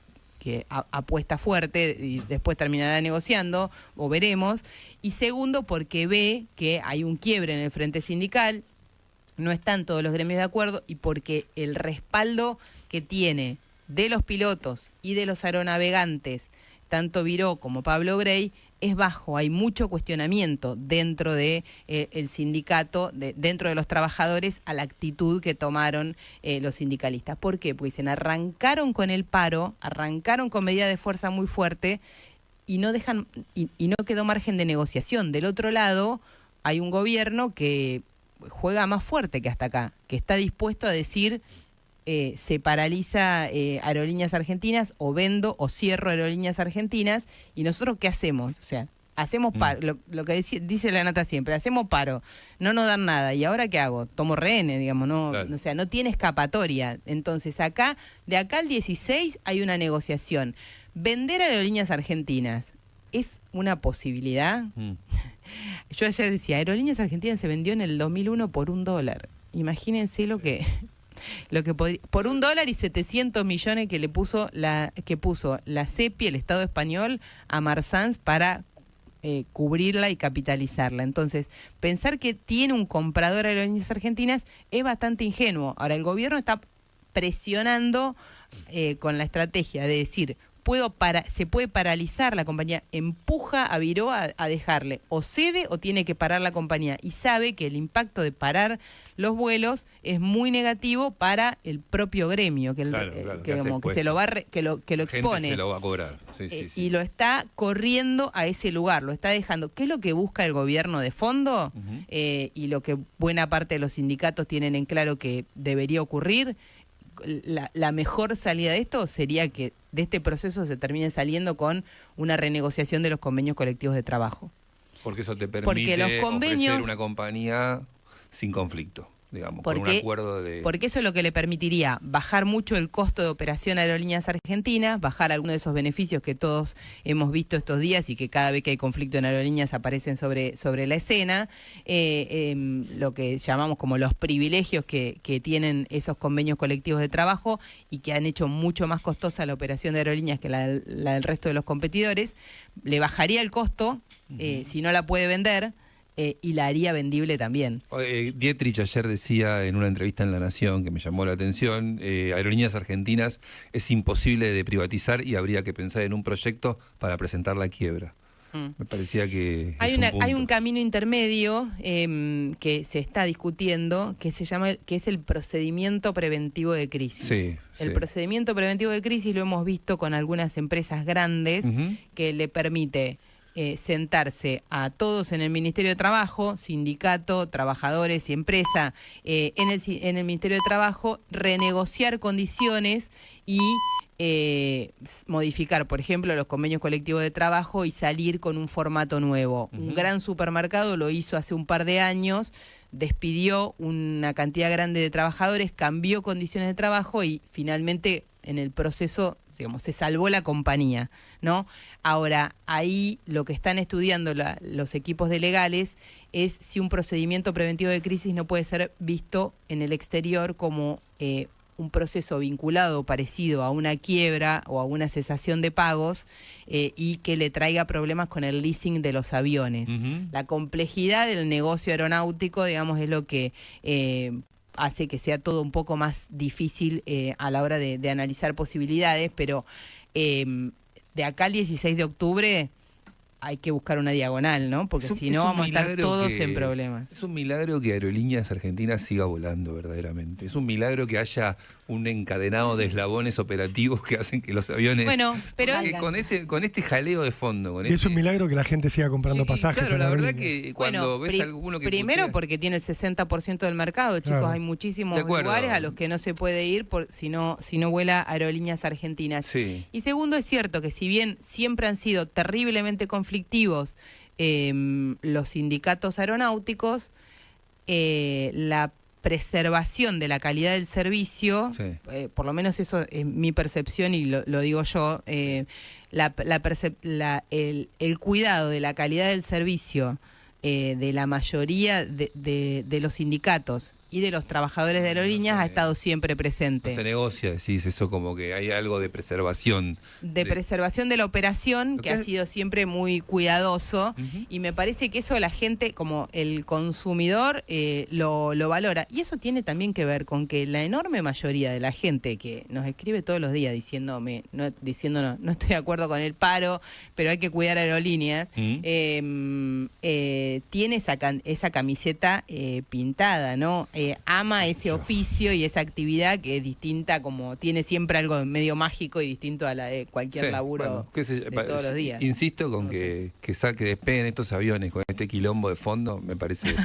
apuesta fuerte y después terminará negociando, o veremos. Y segundo, porque ve que hay un quiebre en el frente sindical, no están todos los gremios de acuerdo, y porque el respaldo que tiene de los pilotos y de los aeronavegantes, tanto Viró como Pablo Grey, es bajo. Hay mucho cuestionamiento dentro de el sindicato, dentro de los trabajadores, a la actitud que tomaron los sindicalistas. ¿Por qué? Porque dicen, arrancaron con el paro, arrancaron con medida de fuerza muy fuerte y no dejan y no quedó margen de negociación. Del otro lado, hay un gobierno que juega más fuerte que hasta acá, que está dispuesto a decir se paraliza Aerolíneas Argentinas, o vendo o cierro Aerolíneas Argentinas, y nosotros ¿qué hacemos? O sea, hacemos paro, lo que dice la Nata siempre, hacemos paro, no nos dan nada, ¿y ahora qué hago? Tomo rehenes, digamos, no, Claro. o sea, no tiene escapatoria. Entonces acá, de acá al 16 hay una negociación. Vender Aerolíneas Argentinas es una posibilidad. Mm. Yo ayer decía, Aerolíneas Argentinas se vendió en el 2001 por $1. Imagínense lo que podría, por $1 y 700 millones que puso la CEPI, el Estado español, a Marsans para cubrirla y capitalizarla. Entonces, pensar que tiene un comprador a Aerolíneas Argentinas es bastante ingenuo. Ahora, el gobierno está presionando con la estrategia de decir, se puede paralizar la compañía, empuja a Viró a dejarle, o cede o tiene que parar la compañía, y sabe que el impacto de parar los vuelos es muy negativo para el propio gremio, que, que se lo va que lo expone. Gente se lo va a cobrar. Sí, sí. Y lo está corriendo a ese lugar, lo está dejando. ¿Qué es lo que busca el gobierno de fondo? Y lo que buena parte de los sindicatos tienen en claro que debería ocurrir. La mejor salida de esto sería que de este proceso se termine saliendo con una renegociación de los convenios colectivos de trabajo. Porque eso te permite ofrecer una compañía sin conflicto, digamos, con un acuerdo de... Porque eso es lo que le permitiría bajar mucho el costo de operación a Aerolíneas Argentinas, bajar algunos de esos beneficios que todos hemos visto estos días y que cada vez que hay conflicto en aerolíneas aparecen sobre la escena, lo que llamamos como los privilegios que tienen esos convenios colectivos de trabajo y que han hecho mucho más costosa la operación de aerolíneas que la del resto de los competidores, le bajaría el costo si no la puede vender. Y la haría vendible también. Dietrich ayer decía en una entrevista en La Nación, que me llamó la atención, Aerolíneas Argentinas es imposible de privatizar y habría que pensar en un proyecto para presentar la quiebra. Me parecía que hay un camino intermedio que se está discutiendo, que es el procedimiento preventivo de crisis. El procedimiento preventivo de crisis lo hemos visto con algunas empresas grandes que le permite sentarse a todos en el Ministerio de Trabajo, sindicato, trabajadores y empresa, en el Ministerio de Trabajo, renegociar condiciones y modificar, por ejemplo, los convenios colectivos de trabajo y salir con un formato nuevo. Un gran supermercado lo hizo hace un par de años, despidió una cantidad grande de trabajadores, cambió condiciones de trabajo y finalmente en el proceso, digamos, se salvó la compañía, ¿no? Ahora, ahí lo que están estudiando los equipos de legales es si un procedimiento preventivo de crisis no puede ser visto en el exterior como un proceso vinculado parecido a una quiebra o a una cesación de pagos y que le traiga problemas con el leasing de los aviones. La complejidad del negocio aeronáutico, digamos, es lo que hace que sea todo un poco más difícil a la hora de analizar posibilidades, pero de acá al 16 de octubre hay que buscar una diagonal, ¿no? Porque si no vamos a estar todos en problemas. Es un milagro que Aerolíneas Argentinas siga volando verdaderamente. Es un milagro que haya un encadenado de eslabones operativos que hacen que los aviones... Bueno, pero... Con este jaleo de fondo... Es un milagro que la gente siga comprando pasajes. Claro, la verdad que cuando ves alguno que... Primero porque tiene el 60% del mercado, chicos. Hay muchísimos lugares a los que no se puede ir si no vuela Aerolíneas Argentinas. Sí. Y segundo, es cierto que si bien siempre han sido terriblemente conflictivos los sindicatos aeronáuticos, la preservación de la calidad del servicio, por lo menos eso es mi percepción y lo digo yo, el cuidado de la calidad del servicio de la mayoría de los sindicatos y de los trabajadores de aerolíneas ha estado siempre presente. No se negocia, decís eso, como que hay algo de preservación. De preservación de la operación, que ha sido siempre muy cuidadoso, y me parece que eso la gente, como el consumidor, lo valora. Y eso tiene también que ver con que la enorme mayoría de la gente que nos escribe todos los días diciéndonos, no estoy de acuerdo con el paro, pero hay que cuidar aerolíneas, tiene esa camiseta pintada, ¿no? Ama ese oficio y esa actividad que es distinta, como tiene siempre algo medio mágico y distinto a la de cualquier laburo de todos los días. Insisto con que despeguen estos aviones con este quilombo de fondo, me parece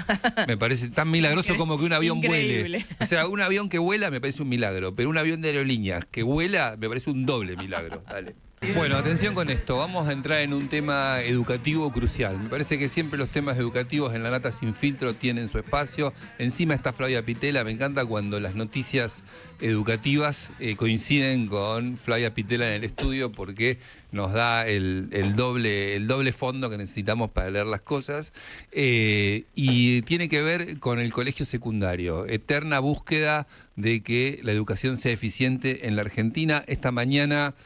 tan milagroso como que un avión vuele. O sea, un avión que vuela me parece un milagro, pero un avión de aerolíneas que vuela me parece un doble milagro. Dale. Bueno, atención con esto, vamos a entrar en un tema educativo crucial. Me parece que siempre los temas educativos en La Nata Sin Filtro tienen su espacio. Encima está Flavia Pitela, me encanta cuando las noticias educativas coinciden con Flavia Pitela en el estudio porque nos da el doble fondo que necesitamos para leer las cosas. Y tiene que ver con el colegio secundario. Eterna búsqueda de que la educación sea eficiente en la Argentina. Esta mañana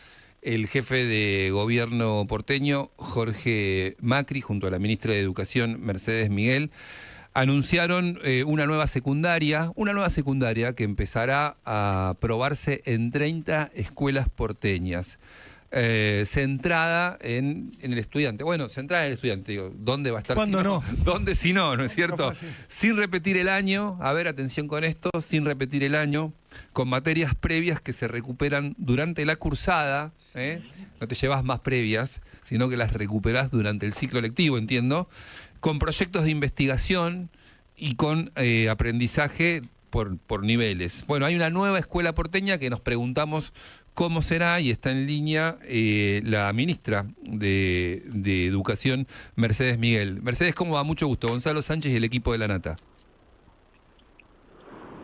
el jefe de gobierno porteño, Jorge Macri, junto a la ministra de Educación, Mercedes Miguel, anunciaron una nueva secundaria que empezará a probarse en 30 escuelas porteñas. Centrada en el estudiante. Bueno, centrada en el estudiante, digo, ¿dónde va a estar? ¿Cuándo si no? ¿Dónde si no? ¿No es cierto? No fue así. Sin repetir el año, a ver, atención con esto, sin repetir el año, con materias previas que se recuperan durante la cursada, no te llevas más previas, sino que las recuperás durante el ciclo lectivo, entiendo, con proyectos de investigación y con aprendizaje por niveles. Bueno, hay una nueva escuela porteña que nos preguntamos cómo será, y está en línea la ministra de Educación, Mercedes Miguel. Mercedes, ¿cómo va? Mucho gusto. Gonzalo Sánchez y el equipo de La Nata.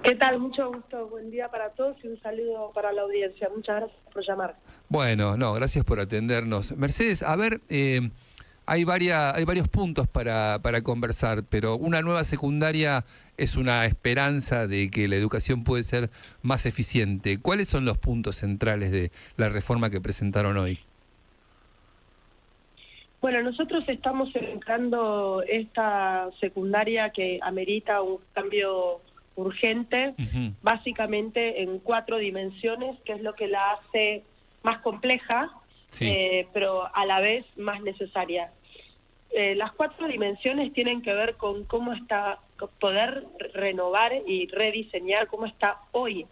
¿Qué tal? Mucho gusto. Buen día para todos y un saludo para la audiencia. Muchas gracias por llamar. Bueno, no, gracias por atendernos. Mercedes, a ver, hay varios puntos para conversar, pero una nueva secundaria es una esperanza de que la educación puede ser más eficiente. ¿Cuáles son los puntos centrales de la reforma que presentaron hoy? Bueno, nosotros estamos enfrentando esta secundaria que amerita un cambio urgente, básicamente en 4 dimensiones, que es lo que la hace más compleja, sí, pero a la vez más necesaria. Las 4 dimensiones tienen que ver con cómo está, poder renovar y rediseñar cómo está hoy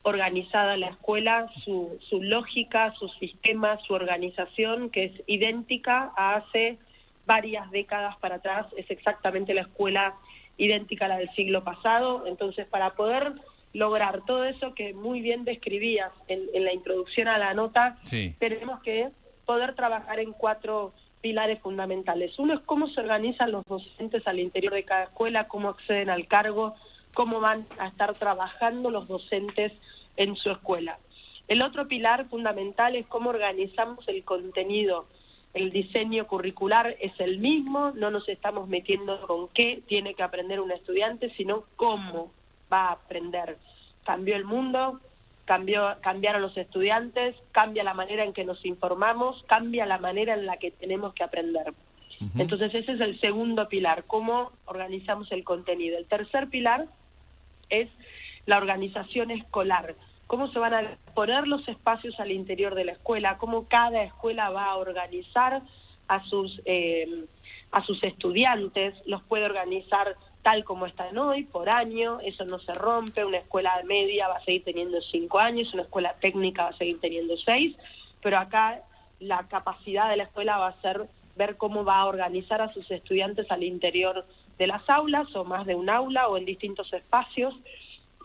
organizada la escuela, su lógica, su sistema, su organización, que es idéntica a hace varias décadas para atrás, es exactamente la escuela idéntica a la del siglo pasado. Entonces, para poder lograr todo eso que muy bien describías en la introducción a la nota, sí, tenemos que poder trabajar en 4 pilares fundamentales. Uno es cómo se organizan los docentes al interior de cada escuela, cómo acceden al cargo, cómo van a estar trabajando los docentes en su escuela. El otro pilar fundamental es cómo organizamos el contenido. El diseño curricular es el mismo, no nos estamos metiendo con qué tiene que aprender un estudiante, sino cómo va a aprender. Cambió el mundo, cambiaron los estudiantes, cambia la manera en que nos informamos, cambia la manera en la que tenemos que aprender. Entonces ese es el segundo pilar, cómo organizamos el contenido. El tercer pilar es la organización escolar, cómo se van a poner los espacios al interior de la escuela, cómo cada escuela va a organizar a sus estudiantes, los puede organizar tal como están hoy, por año, eso no se rompe. Una escuela media va a seguir teniendo 5 años, una escuela técnica va a seguir teniendo 6, pero acá la capacidad de la escuela va a ser ver cómo va a organizar a sus estudiantes al interior de las aulas, o más de un aula, o en distintos espacios.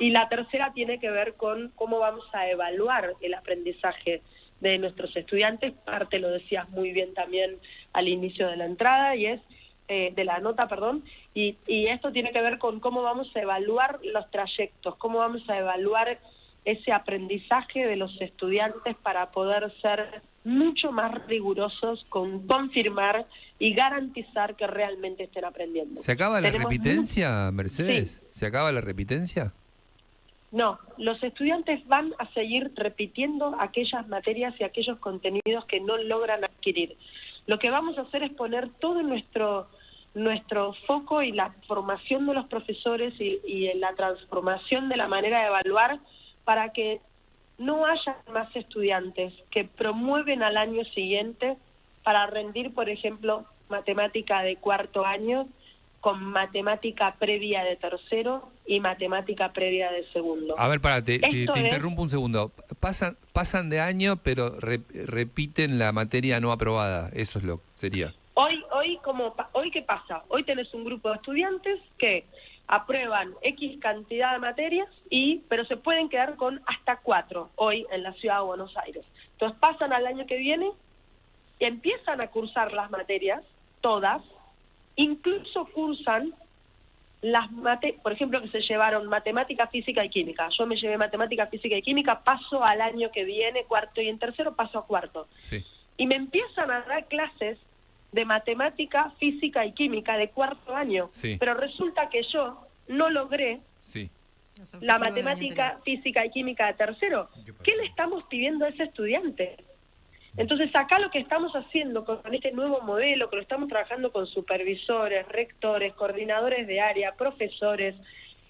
Y la tercera tiene que ver con cómo vamos a evaluar el aprendizaje de nuestros estudiantes. Parte lo decías muy bien también al inicio de la entrada, y es de la nota, perdón, y esto tiene que ver con cómo vamos a evaluar los trayectos, cómo vamos a evaluar ese aprendizaje de los estudiantes para poder ser mucho más rigurosos con confirmar y garantizar que realmente estén aprendiendo. ¿Se acaba la repitencia, Mercedes? Sí. ¿Se acaba la repitencia? No, los estudiantes van a seguir repitiendo aquellas materias y aquellos contenidos que no logran adquirir. Lo que vamos a hacer es poner todo nuestro foco y la formación de los profesores y en la transformación de la manera de evaluar para que no haya más estudiantes que promueven al año siguiente para rendir, por ejemplo, matemática de 4º año con matemática previa de 3º y matemática previa de 2º. A ver, te interrumpo un segundo. Pasan de año, pero repiten la materia no aprobada. Eso es lo que sería. Hoy ¿qué pasa? Hoy tenés un grupo de estudiantes que aprueban X cantidad de materias, pero se pueden quedar con hasta 4 hoy en la ciudad de Buenos Aires. Entonces pasan al año que viene y empiezan a cursar las materias, todas, incluso cursan las por ejemplo, que se llevaron matemática, física y química. Yo me llevé matemática, física y química, paso al año que viene, 4º, y en 3º paso a 4º. Sí. Y me empiezan a dar clases de matemática, física y química de 4º año. Sí. Pero resulta que yo no logré Sí. la matemática, física y química de 3º. ¿Qué le estamos pidiendo a ese estudiante? Entonces acá lo que estamos haciendo con este nuevo modelo, que lo estamos trabajando con supervisores, rectores, coordinadores de área, profesores,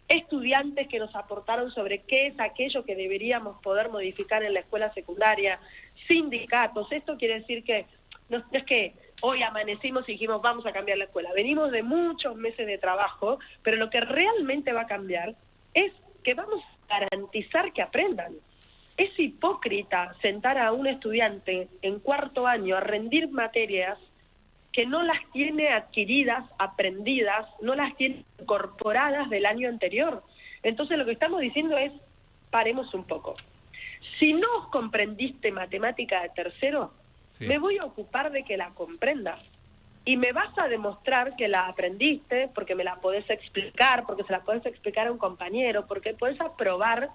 estudiantes que nos aportaron sobre qué es aquello que deberíamos poder modificar en la escuela secundaria, sindicatos. Esto quiere decir que no es que hoy amanecimos y dijimos vamos a cambiar la escuela. Venimos de muchos meses de trabajo, pero lo que realmente va a cambiar es que vamos a garantizar que aprendan. Es hipócrita sentar a un estudiante en cuarto año a rendir materias que no las tiene adquiridas, aprendidas, no las tiene incorporadas del año anterior. Entonces lo que estamos diciendo es, paremos un poco. Si no comprendiste matemática de tercero, me voy a ocupar de que la comprendas. Y me vas a demostrar que la aprendiste, porque me la podés explicar, porque se la podés explicar a un compañero, porque podés aprobar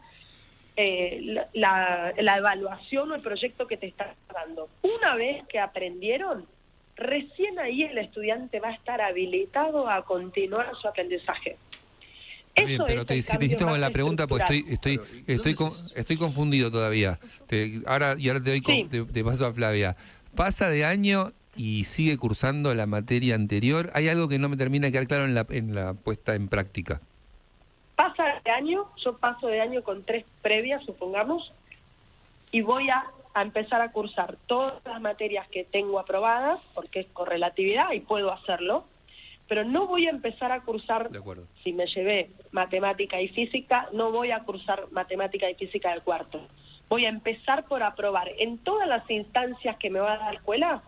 la evaluación o el proyecto que te está dando. Una vez que aprendieron, recién ahí el estudiante va a estar habilitado a continuar su aprendizaje. Bien, pero te insisto con la pregunta porque estoy confundido todavía. Ahora te paso a Flavia. ¿Pasa de año y sigue cursando la materia anterior? Hay algo que no me termina de quedar claro en la puesta en práctica. Pasa de año, yo paso de año con 3 previas, supongamos, y voy a empezar a cursar todas las materias que tengo aprobadas, porque es correlatividad y puedo hacerlo, pero no voy a empezar a cursar, si me llevé matemática y física, no voy a cursar matemática y física del cuarto. Voy a empezar por aprobar en todas las instancias que me va a dar la escuela,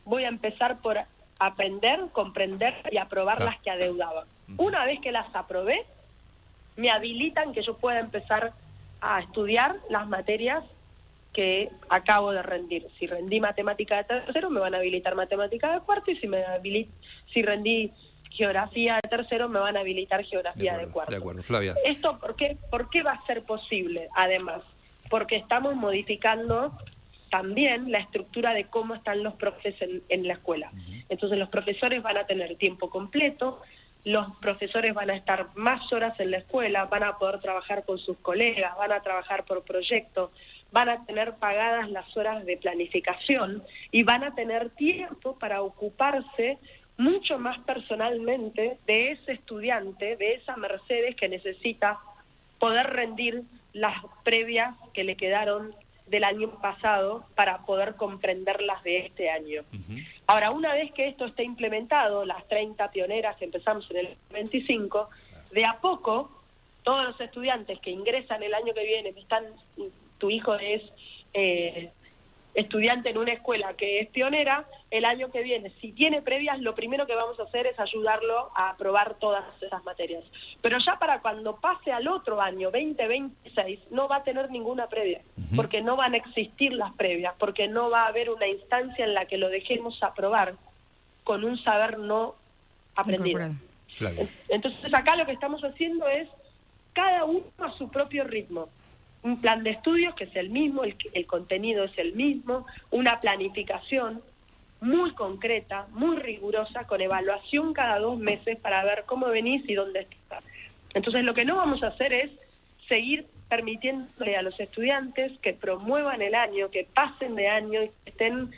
voy a empezar por aprender, comprender y aprobar las que adeudaba. Una vez que las aprobé, me habilitan que yo pueda empezar a estudiar las materias que acabo de rendir. Si rendí matemática de tercero, me van a habilitar matemática de cuarto, y si rendí geografía de tercero, me van a habilitar geografía de cuarto. De acuerdo, Flavia. ¿Esto por qué va a ser posible? Además, porque estamos modificando también la estructura de cómo están los profes en la escuela. Entonces los profesores van a tener tiempo completo, los profesores van a estar más horas en la escuela, van a poder trabajar con sus colegas, van a trabajar por proyectos, van a tener pagadas las horas de planificación y van a tener tiempo para ocuparse mucho más personalmente de ese estudiante, de esa Mercedes que necesita poder rendir las previas que le quedaron del año pasado para poder comprenderlas de este año. Ahora, una vez que esto esté implementado, las 30 pioneras que empezamos en el 25, de a poco, todos los estudiantes que ingresan el año que viene, tu hijo es estudiante en una escuela que es pionera, el año que viene, si tiene previas, lo primero que vamos a hacer es ayudarlo a aprobar todas esas materias. Pero ya para cuando pase al otro año, 2026, no va a tener ninguna previa, porque no van a existir las previas, porque no va a haber una instancia en la que lo dejemos aprobar con un saber no aprendido. Entonces acá lo que estamos haciendo es cada uno a su propio ritmo. Un plan de estudios que es el mismo, el contenido es el mismo, una planificación muy concreta, muy rigurosa, con evaluación cada 2 meses para ver cómo venís y dónde estás. Entonces lo que no vamos a hacer es seguir permitiéndole a los estudiantes que promuevan el año, que pasen de año y que estén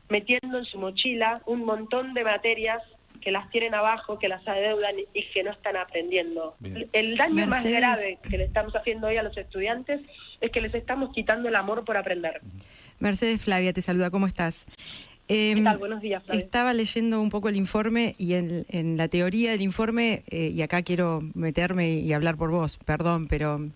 metiendo en su mochila un montón de materias que las tienen abajo, que las adeudan y que no están aprendiendo. Bien. El daño más grave que le estamos haciendo hoy a los estudiantes es que les estamos quitando el amor por aprender. Mercedes, Flavia te saluda, ¿cómo estás? ¿Qué tal? Buenos días, Flavia. Estaba leyendo un poco el informe y en la teoría del informe, y acá quiero meterme y hablar por vos, perdón, pero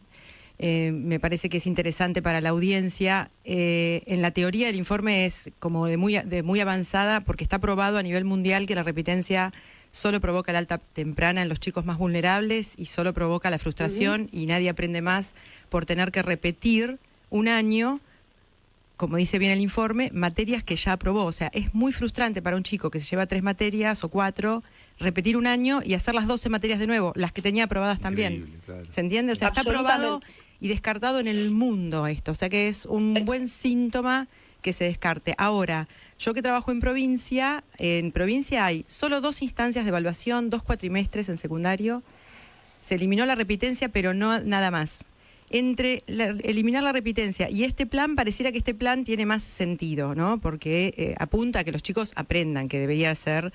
me parece que es interesante para la audiencia. En la teoría del informe es como de muy avanzada, porque está probado a nivel mundial que la repitencia solo provoca la alta temprana en los chicos más vulnerables y solo provoca la frustración, y nadie aprende más por tener que repetir un año, como dice bien el informe, materias que ya aprobó. O sea, es muy frustrante para un chico que se lleva 3 materias o 4, repetir un año y hacer las 12 materias de nuevo, las que tenía aprobadas también. Claro. ¿Se entiende? O sea, está aprobado y descartado en el mundo esto. O sea que es un buen síntoma que se descarte. Ahora, yo que trabajo en provincia hay solo 2 instancias de evaluación, 2 cuatrimestres en secundario. Se eliminó la repitencia, pero no nada más. entre eliminar la repitencia y este plan, pareciera que este plan tiene más sentido, ¿no? Porque apunta a que los chicos aprendan, que debería ser,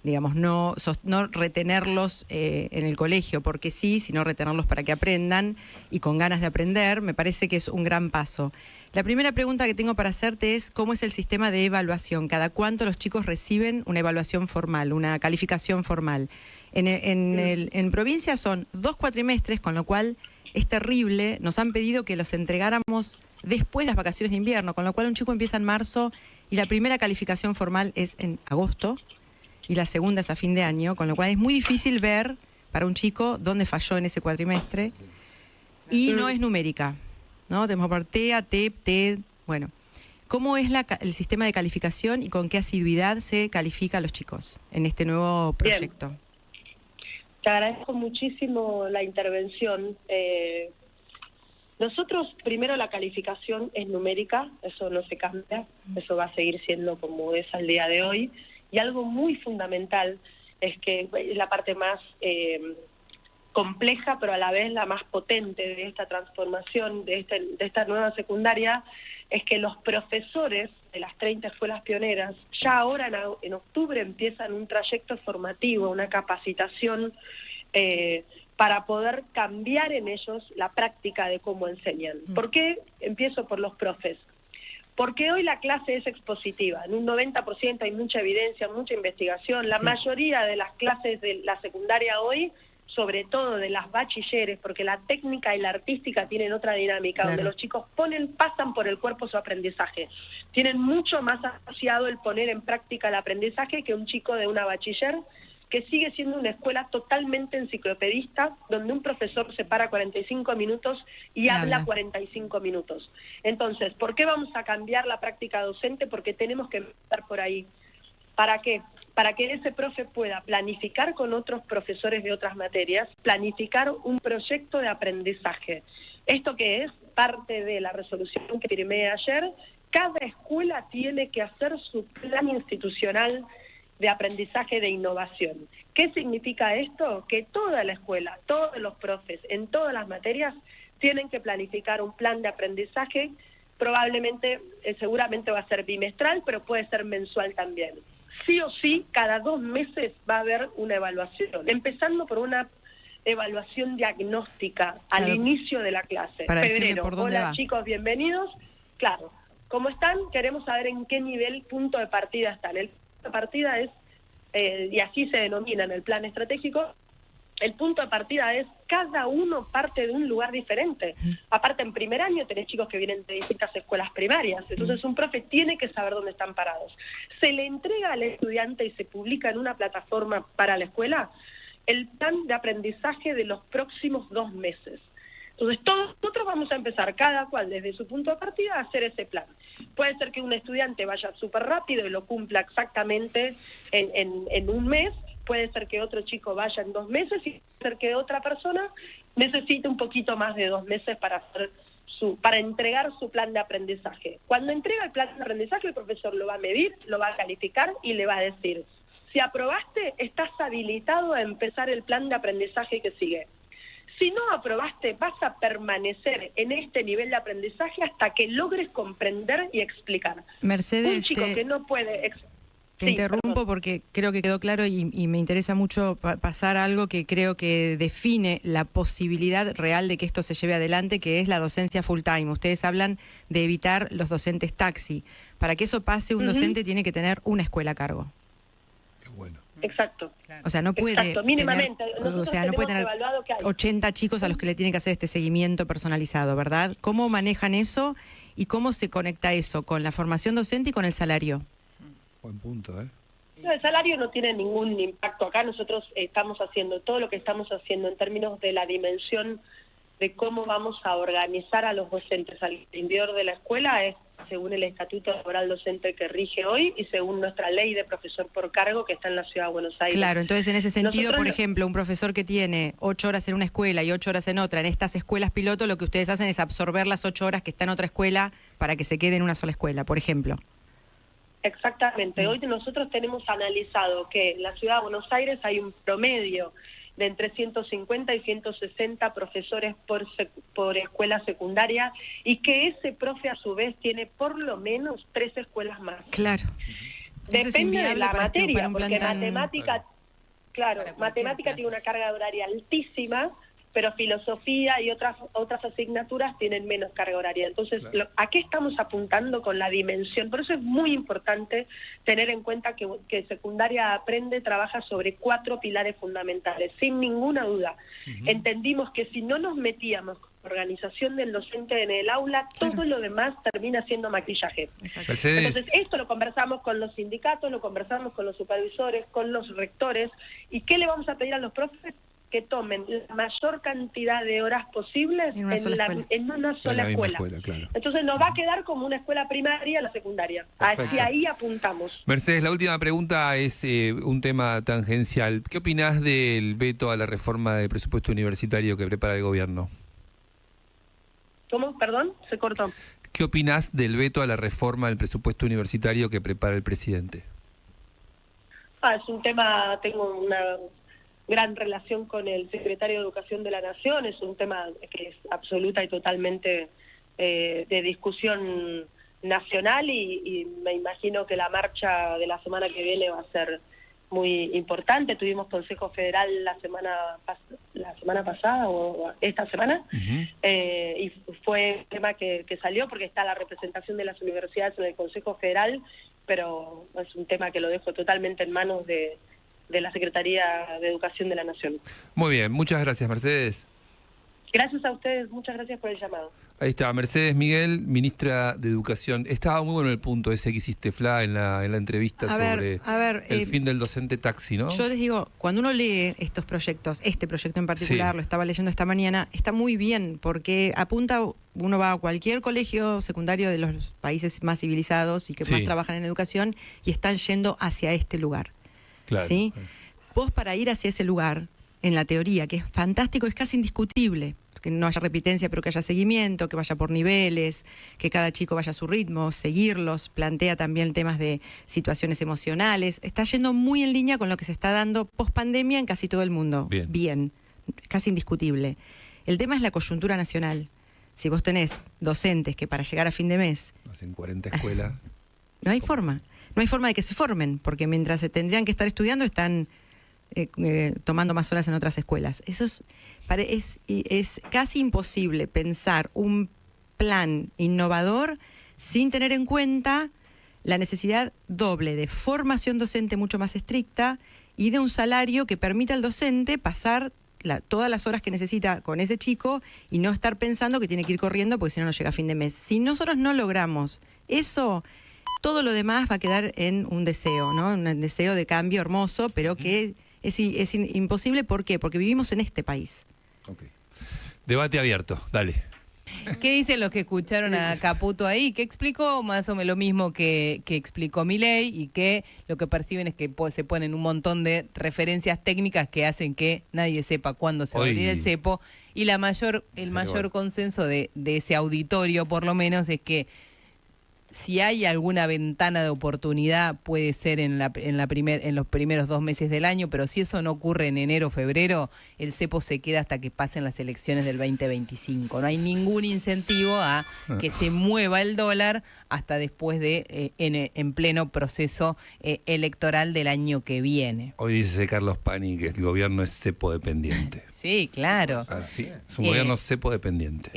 digamos, no retenerlos en el colegio porque sí, sino retenerlos para que aprendan y con ganas de aprender. Me parece que es un gran paso. La primera pregunta que tengo para hacerte es ¿cómo es el sistema de evaluación? ¿Cada cuánto los chicos reciben una evaluación formal, una calificación formal? En provincia son 2 cuatrimestres, con lo cual es terrible. Nos han pedido que los entregáramos después de las vacaciones de invierno, con lo cual un chico empieza en marzo y la primera calificación formal es en agosto y la segunda es a fin de año, con lo cual es muy difícil ver para un chico dónde falló en ese cuatrimestre y no es numérica, ¿no? Tenemos por TEA, TEP, TED, bueno. ¿Cómo es el sistema de calificación y con qué asiduidad se califica a los chicos en este nuevo proyecto? Bien. Te agradezco muchísimo la intervención. Nosotros, primero, la calificación es numérica, eso no se cambia, eso va a seguir siendo como es al día de hoy. Y algo muy fundamental es que es la parte más compleja, pero a la vez la más potente de esta transformación, de esta nueva secundaria, es que los profesores de las 30 escuelas pioneras ya ahora en octubre empiezan un trayecto formativo, una capacitación para poder cambiar en ellos la práctica de cómo enseñan. ¿Por qué? Empiezo por los profes. Porque hoy la clase es expositiva, en un 90% hay mucha evidencia, mucha investigación. La mayoría de las clases de la secundaria hoy, sobre todo de las bachilleres, porque la técnica y la artística tienen otra dinámica, donde los chicos pasan por el cuerpo su aprendizaje. Tienen mucho más asociado el poner en práctica el aprendizaje que un chico de una bachiller, que sigue siendo una escuela totalmente enciclopedista, donde un profesor se para 45 minutos y habla 45 minutos. Entonces, ¿por qué vamos a cambiar la práctica docente? Porque tenemos que empezar por ahí. ¿Para qué? Para que ese profe pueda planificar con otros profesores de otras materias, planificar un proyecto de aprendizaje. Esto que es parte de la resolución que firmé ayer, cada escuela tiene que hacer su plan institucional de aprendizaje de innovación. ¿Qué significa esto? Que toda la escuela, todos los profes, en todas las materias, tienen que planificar un plan de aprendizaje, probablemente, seguramente va a ser bimestral, pero puede ser mensual también. Sí o sí, cada 2 meses va a haber una evaluación, empezando por una evaluación diagnóstica al inicio de la clase. Para Febrero, por dónde hola va. chicos, bienvenidos. Claro, ¿cómo están? Queremos saber en qué nivel, punto de partida están. El punto de partida es, y así se denomina en el plan estratégico, el punto de partida es cada uno parte de un lugar diferente. Aparte, en primer año tenés chicos que vienen de distintas escuelas primarias, entonces un profe tiene que saber dónde están parados. Se le entrega al estudiante y se publica en una plataforma para la escuela el plan de aprendizaje de los próximos 2 meses. Entonces, nosotros vamos a empezar cada cual desde su punto de partida a hacer ese plan. Puede ser que un estudiante vaya súper rápido y lo cumpla exactamente en 1 mes, puede ser que otro chico vaya en 2 meses y puede ser que otra persona necesite un poquito más de 2 meses para entregar su plan de aprendizaje. Cuando entrega el plan de aprendizaje, el profesor lo va a medir, lo va a calificar y le va a decir, si aprobaste, estás habilitado a empezar el plan de aprendizaje que sigue. Si no aprobaste, vas a permanecer en este nivel de aprendizaje hasta que logres comprender y explicar. Mercedes, un chico que no puede... Te interrumpo porque creo que quedó claro y me interesa mucho pasar algo que creo que define la posibilidad real de que esto se lleve adelante, que es la docencia full time. Ustedes hablan de evitar los docentes taxi. Para que eso pase, un docente tiene que tener una escuela a cargo. Qué bueno. Exacto. O sea, no puede Exacto, mínimamente. tener, o sea, no puede tener evaluado que hay 80 chicos a los que le tienen que hacer este seguimiento personalizado, ¿verdad? ¿Cómo manejan eso y cómo se conecta eso con la formación docente y con el salario? Buen punto, ¿eh? No, el salario no tiene ningún impacto. Acá nosotros estamos haciendo todo lo que estamos haciendo en términos de la dimensión de cómo vamos a organizar a los docentes al interior de la escuela es según el Estatuto Laboral Docente que rige hoy y según nuestra ley de profesor por cargo que está en la Ciudad de Buenos Aires. Claro, entonces en ese sentido, Nosotros por ejemplo, un profesor que tiene 8 horas en una escuela y 8 horas en otra, en estas escuelas piloto, lo que ustedes hacen es absorber las 8 horas que está en otra escuela para que se quede en una sola escuela, por ejemplo. Exactamente. Hoy nosotros tenemos analizado que en la Ciudad de Buenos Aires hay un promedio de entre 150 y 160 profesores por escuela secundaria, y que ese profe a su vez tiene por lo menos 3 escuelas más. Claro. Eso es Depende de inviable la para materia, un plan porque tan- matemática, claro, Para cualquier matemática plan. tiene una carga horaria altísima, pero filosofía y otras asignaturas tienen menos carga horaria. Entonces, ¿a qué estamos apuntando con la dimensión? Por eso es muy importante tener en cuenta que Secundaria Aprende trabaja sobre 4 pilares fundamentales, sin ninguna duda. Entendimos que si no nos metíamos con la organización del docente en el aula, todo lo demás termina siendo maquillaje. Exacto. Mercedes, Entonces, esto lo conversamos con los sindicatos, lo conversamos con los supervisores, con los rectores. ¿Y qué le vamos a pedir a los profes? Que tomen la mayor cantidad de horas posibles En una sola escuela. en una sola misma escuela. claro. Entonces nos va a quedar como una escuela primaria la secundaria. Perfecto. Hacia ahí apuntamos. Mercedes, la última pregunta es un tema tangencial. ¿Qué opinás del veto a la reforma de presupuesto universitario que prepara el gobierno? ¿Cómo? Perdón, se cortó. ¿Qué opinás del veto a la reforma del presupuesto universitario que prepara el presidente? Es un tema, tengo una gran relación con el secretario de Educación de la Nación, es un tema que es absoluta y totalmente de discusión nacional, y me imagino que la marcha de la semana que viene va a ser muy importante. Tuvimos Consejo Federal la semana pasada o esta semana, y fue un tema que salió porque está la representación de las universidades en el Consejo Federal, pero es un tema que lo dejo totalmente en manos de la Secretaría de Educación de la Nación. Muy bien, muchas gracias, Mercedes. Gracias a ustedes, muchas gracias por el llamado. Ahí está, Mercedes Miguel, ministra de Educación. Estaba muy bueno el punto ese que hiciste, Fla, en la entrevista sobre el fin del docente taxi, ¿no? Yo les digo, cuando uno lee estos proyectos, este proyecto en particular, Sí. lo estaba leyendo esta mañana, está muy bien porque apunta, uno va a cualquier colegio secundario de los países más civilizados y que más Sí. trabajan en educación y están yendo hacia este lugar. Claro. ¿Sí? Vos para ir hacia ese lugar, en la teoría, que es fantástico, es casi indiscutible, que no haya repitencia, pero que haya seguimiento, que vaya por niveles, que cada chico vaya a su ritmo, seguirlos, plantea también temas de situaciones emocionales, está yendo muy en línea con lo que se está dando post pandemia en casi todo el mundo. Bien. Casi indiscutible. El tema es la coyuntura nacional. Si vos tenés docentes que para llegar a fin de mes Hacen 40 escuelas. no hay forma. No hay forma de que se formen, porque mientras se tendrían que estar estudiando, están tomando más horas en otras escuelas. Eso es casi imposible pensar un plan innovador sin tener en cuenta la necesidad doble de formación docente mucho más estricta y de un salario que permita al docente pasar todas las horas que necesita con ese chico y no estar pensando que tiene que ir corriendo porque si no, no llega a fin de mes. Si nosotros no logramos eso, todo lo demás va a quedar en un deseo, ¿no? Un deseo de cambio hermoso, pero que es imposible. ¿Por qué? Porque vivimos en este país. Ok. Debate abierto, dale. ¿Qué dicen los que escucharon a Caputo ahí? Que explicó más o menos lo mismo que explicó Milei, y que lo que perciben es que se ponen un montón de referencias técnicas que hacen que nadie sepa cuándo se va a abrir el cepo, y el mayor consenso de ese auditorio, por lo menos, es que si hay alguna ventana de oportunidad puede ser en los primeros 2 meses del año, pero si eso no ocurre en enero o febrero, el cepo se queda hasta que pasen las elecciones del 2025. No hay ningún incentivo a que se mueva el dólar hasta después de en pleno proceso electoral del año que viene. Hoy dice Carlos Pani que el gobierno es cepo dependiente. Sí, claro. Sí, es un gobierno cepo dependiente.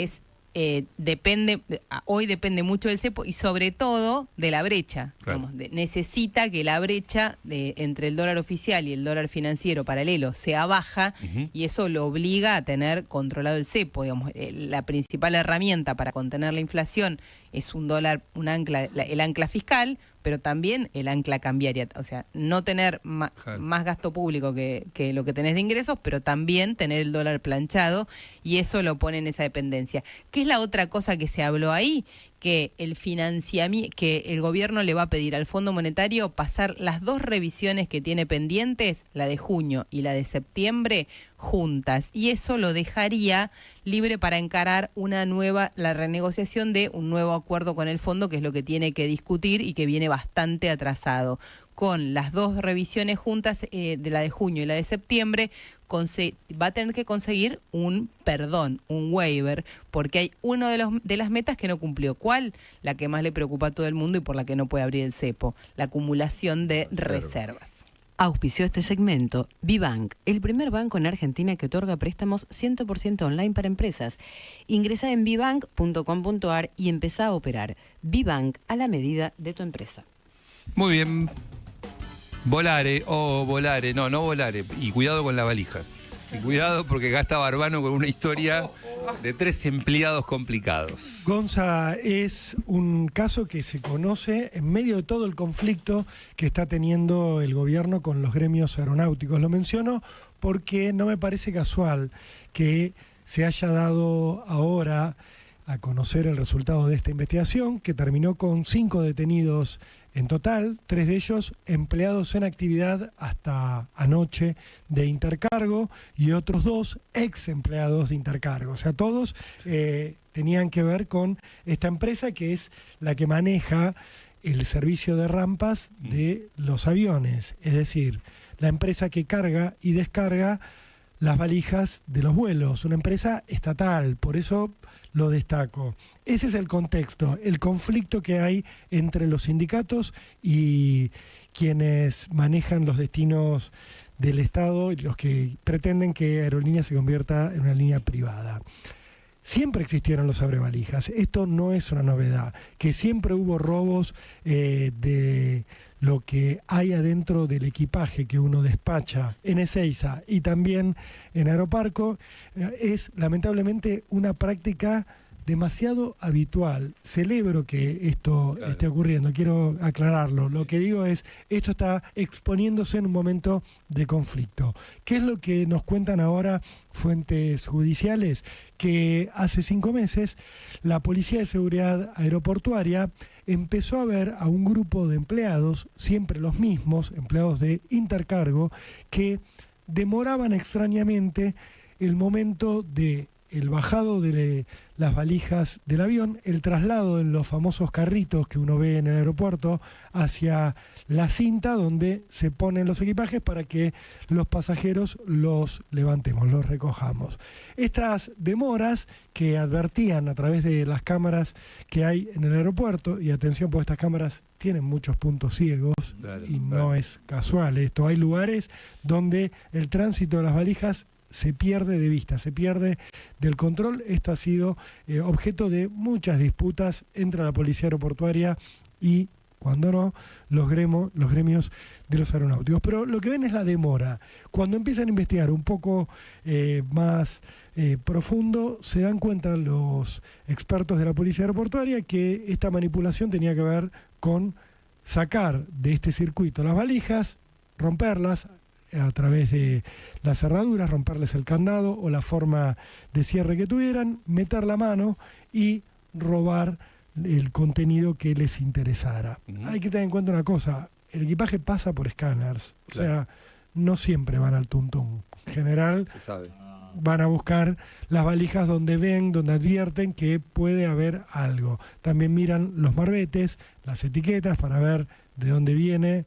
Hoy depende mucho del cepo y sobre todo de la brecha. Claro. Necesita que la brecha entre el dólar oficial y el dólar financiero paralelo sea baja, y eso lo obliga a tener controlado el cepo. La principal herramienta para contener la inflación es el ancla fiscal, pero también el ancla cambiaria. O sea, no tener más gasto público que lo que tenés de ingresos, pero también tener el dólar planchado, y eso lo pone en esa dependencia. ¿Qué es la otra cosa que se habló ahí? Que el financiamiento, que el gobierno le va a pedir al Fondo Monetario pasar las 2 revisiones que tiene pendientes, la de junio y la de septiembre, juntas, y eso lo dejaría libre para encarar la renegociación de un nuevo acuerdo con el fondo, que es lo que tiene que discutir y que viene bastante atrasado. Con las 2 revisiones juntas, de la de junio y la de septiembre, va a tener que conseguir un perdón, un waiver, porque hay uno de las metas que no cumplió. ¿Cuál? La que más le preocupa a todo el mundo y por la que no puede abrir el cepo, la acumulación de reservas. Auspició este segmento Bibank, el primer banco en Argentina que otorga préstamos 100% online para empresas. Ingresa en bibank.com.ar y empezá a operar. Bibank, a la medida de tu empresa. Muy bien. Volare, no volare. Y cuidado con las valijas. Y cuidado porque gasta Barbano con una historia de 3 empleados complicados. Gonza, es un caso que se conoce en medio de todo el conflicto que está teniendo el gobierno con los gremios aeronáuticos. Lo menciono porque no me parece casual que se haya dado ahora a conocer el resultado de esta investigación, que terminó con 5 detenidos en total, 3 de ellos empleados en actividad hasta anoche de Intercargo y otros 2 ex empleados de Intercargo. O sea, todos tenían que ver con esta empresa que es la que maneja el servicio de rampas de los aviones. Es decir, la empresa que carga y descarga las valijas de los vuelos, una empresa estatal, por eso lo destaco. Ese es el contexto, el conflicto que hay entre los sindicatos y quienes manejan los destinos del Estado y los que pretenden que Aerolíneas se convierta en una línea privada. Siempre existieron los abrevalijas, esto no es una novedad, que siempre hubo robos de lo que hay adentro del equipaje que uno despacha en Ezeiza y también en Aeroparco, es lamentablemente una práctica demasiado habitual. Celebro que esto esté ocurriendo, quiero aclararlo. Lo que digo es, esto está exponiéndose en un momento de conflicto. ¿Qué es lo que nos cuentan ahora fuentes judiciales? Que hace 5 meses la Policía de Seguridad Aeroportuaria empezó a ver a un grupo de empleados, siempre los mismos, empleados de Intercargo, que demoraban extrañamente el momento de el bajado de las valijas del avión, el traslado en los famosos carritos que uno ve en el aeropuerto hacia la cinta donde se ponen los equipajes para que los pasajeros los levantemos, los recojamos. Estas demoras que advertían a través de las cámaras que hay en el aeropuerto, y atención porque estas cámaras tienen muchos puntos ciegos, y no es casual esto, hay lugares donde el tránsito de las valijas se pierde de vista, se pierde del control. Esto ha sido objeto de muchas disputas entre la Policía Aeroportuaria y, cuando no, los gremios de los aeronáuticos. Pero lo que ven es la demora. Cuando empiezan a investigar un poco más profundo, se dan cuenta los expertos de la Policía Aeroportuaria que esta manipulación tenía que ver con sacar de este circuito las valijas, romperlas a través de las cerraduras, romperles el candado o la forma de cierre que tuvieran, meter la mano y robar el contenido que les interesara. Hay que tener en cuenta una cosa, el equipaje pasa por escáneres, o sea, no siempre van al tuntún. En general, se sabe, van a buscar las valijas donde ven, donde advierten que puede haber algo. También miran los marbetes, las etiquetas para ver de dónde viene,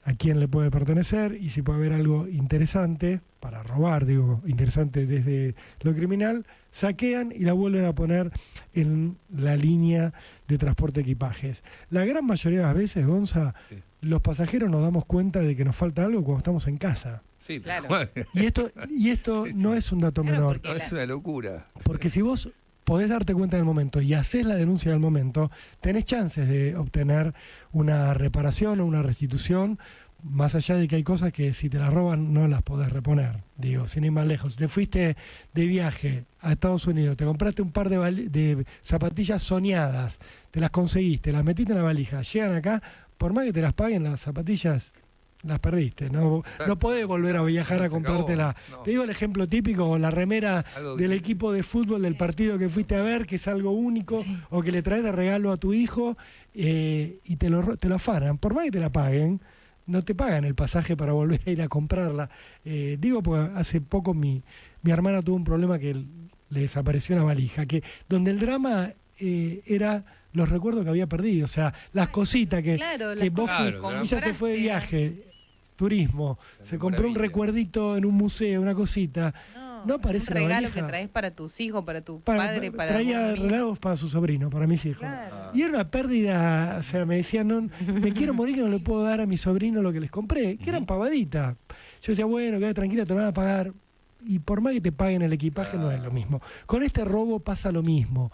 a quién le puede pertenecer y si puede haber algo interesante para robar, digo, interesante desde lo criminal, saquean y la vuelven a poner en la línea de transporte de equipajes. La gran mayoría de las veces, Gonza, los pasajeros nos damos cuenta de que nos falta algo cuando estamos en casa. Sí, claro. Y esto no es un dato menor. No, es una locura. Porque si vos podés darte cuenta en el momento y haces la denuncia en el momento, tenés chances de obtener una reparación o una restitución, más allá de que hay cosas que si te las roban no las podés reponer. Digo, sin ir más lejos. Te fuiste de viaje a Estados Unidos, te compraste un par de zapatillas soñadas, te las conseguiste, las metiste en la valija, llegan acá, por más que te las paguen las zapatillas, las perdiste, no podés volver a viajar a comprártela. No. Te digo el ejemplo típico, la remera del equipo de fútbol del partido que fuiste a ver, que es algo único, o que le traes de regalo a tu hijo y te lo afanan. Por más que te la paguen, no te pagan el pasaje para volver a ir a comprarla. Digo porque hace poco mi hermana tuvo un problema que le desapareció una valija, donde el drama era los recuerdos que había perdido, o sea, las cositas que vos ella se fue de viaje. turismo, se compró un recuerdito en un museo, una cosita, no aparece un regalo la valija. que traes para tus hijos, para tu padre, para traía vos mismo. regalos para su sobrino, para mis hijos. Claro. Y era una pérdida, o sea, me decían, no, me quiero morir que no le puedo dar a mi sobrino lo que les compré, que eran pavaditas. Yo decía, bueno, quédate tranquila, te lo van a pagar. Y por más que te paguen el equipaje, no es lo mismo. Con este robo pasa lo mismo.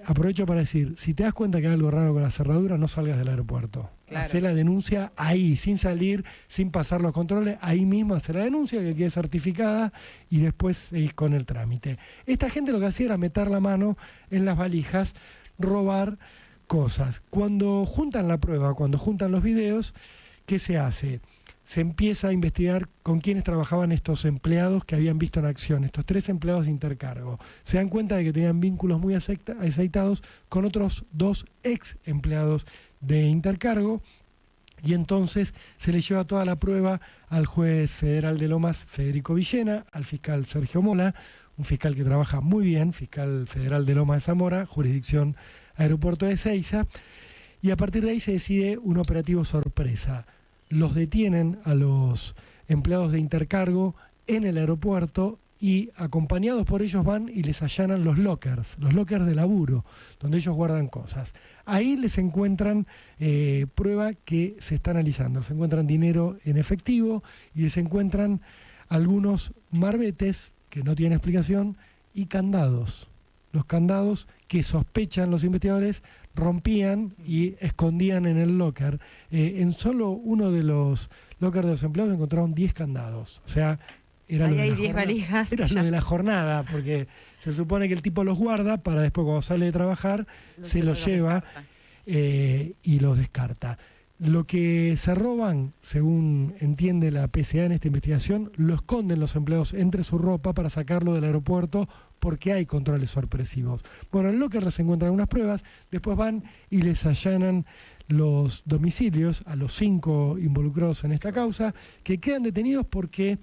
Aprovecho para decir, si te das cuenta que hay algo raro con la cerradura, no salgas del aeropuerto. Claro. Hacé la denuncia ahí, sin salir, sin pasar los controles, ahí mismo hacer la denuncia, que quede certificada, y después seguís con el trámite. Esta gente lo que hacía era meter la mano en las valijas, robar cosas. Cuando juntan la prueba, cuando juntan los videos, ¿qué se hace? Se empieza a investigar con quiénes trabajaban estos empleados que habían visto en acción, estos 3 empleados de Intercargo. Se dan cuenta de que tenían vínculos muy aceitados con otros 2 ex empleados de Intercargo, y entonces se le lleva toda la prueba al juez federal de Lomas, Federico Villena, al fiscal Sergio Mola, un fiscal que trabaja muy bien, fiscal federal de Lomas de Zamora, jurisdicción Aeropuerto de Ezeiza, y a partir de ahí se decide un operativo sorpresa. Los detienen a los empleados de Intercargo en el aeropuerto y acompañados por ellos van y les allanan los lockers de laburo, donde ellos guardan cosas. Ahí les encuentran prueba que se está analizando. Se encuentran dinero en efectivo y les encuentran algunos marbetes que no tienen explicación y candados. Los candados que sospechan los investigadores rompían y escondían en el locker. En solo uno de los lockers de los empleados encontraron 10 candados. O sea, era Ahí lo de hay la 10 jornada. valijas. Era lo de la jornada, porque se supone que el tipo los guarda para después cuando sale de trabajar se los lleva y los descarta. Lo que se roban, según entiende la PSA en esta investigación, lo esconden los empleados entre su ropa para sacarlo del aeropuerto porque hay controles sorpresivos. Bueno, en el locker les encuentran unas pruebas, después van y les allanan los domicilios a los 5 involucrados en esta causa, que quedan detenidos porque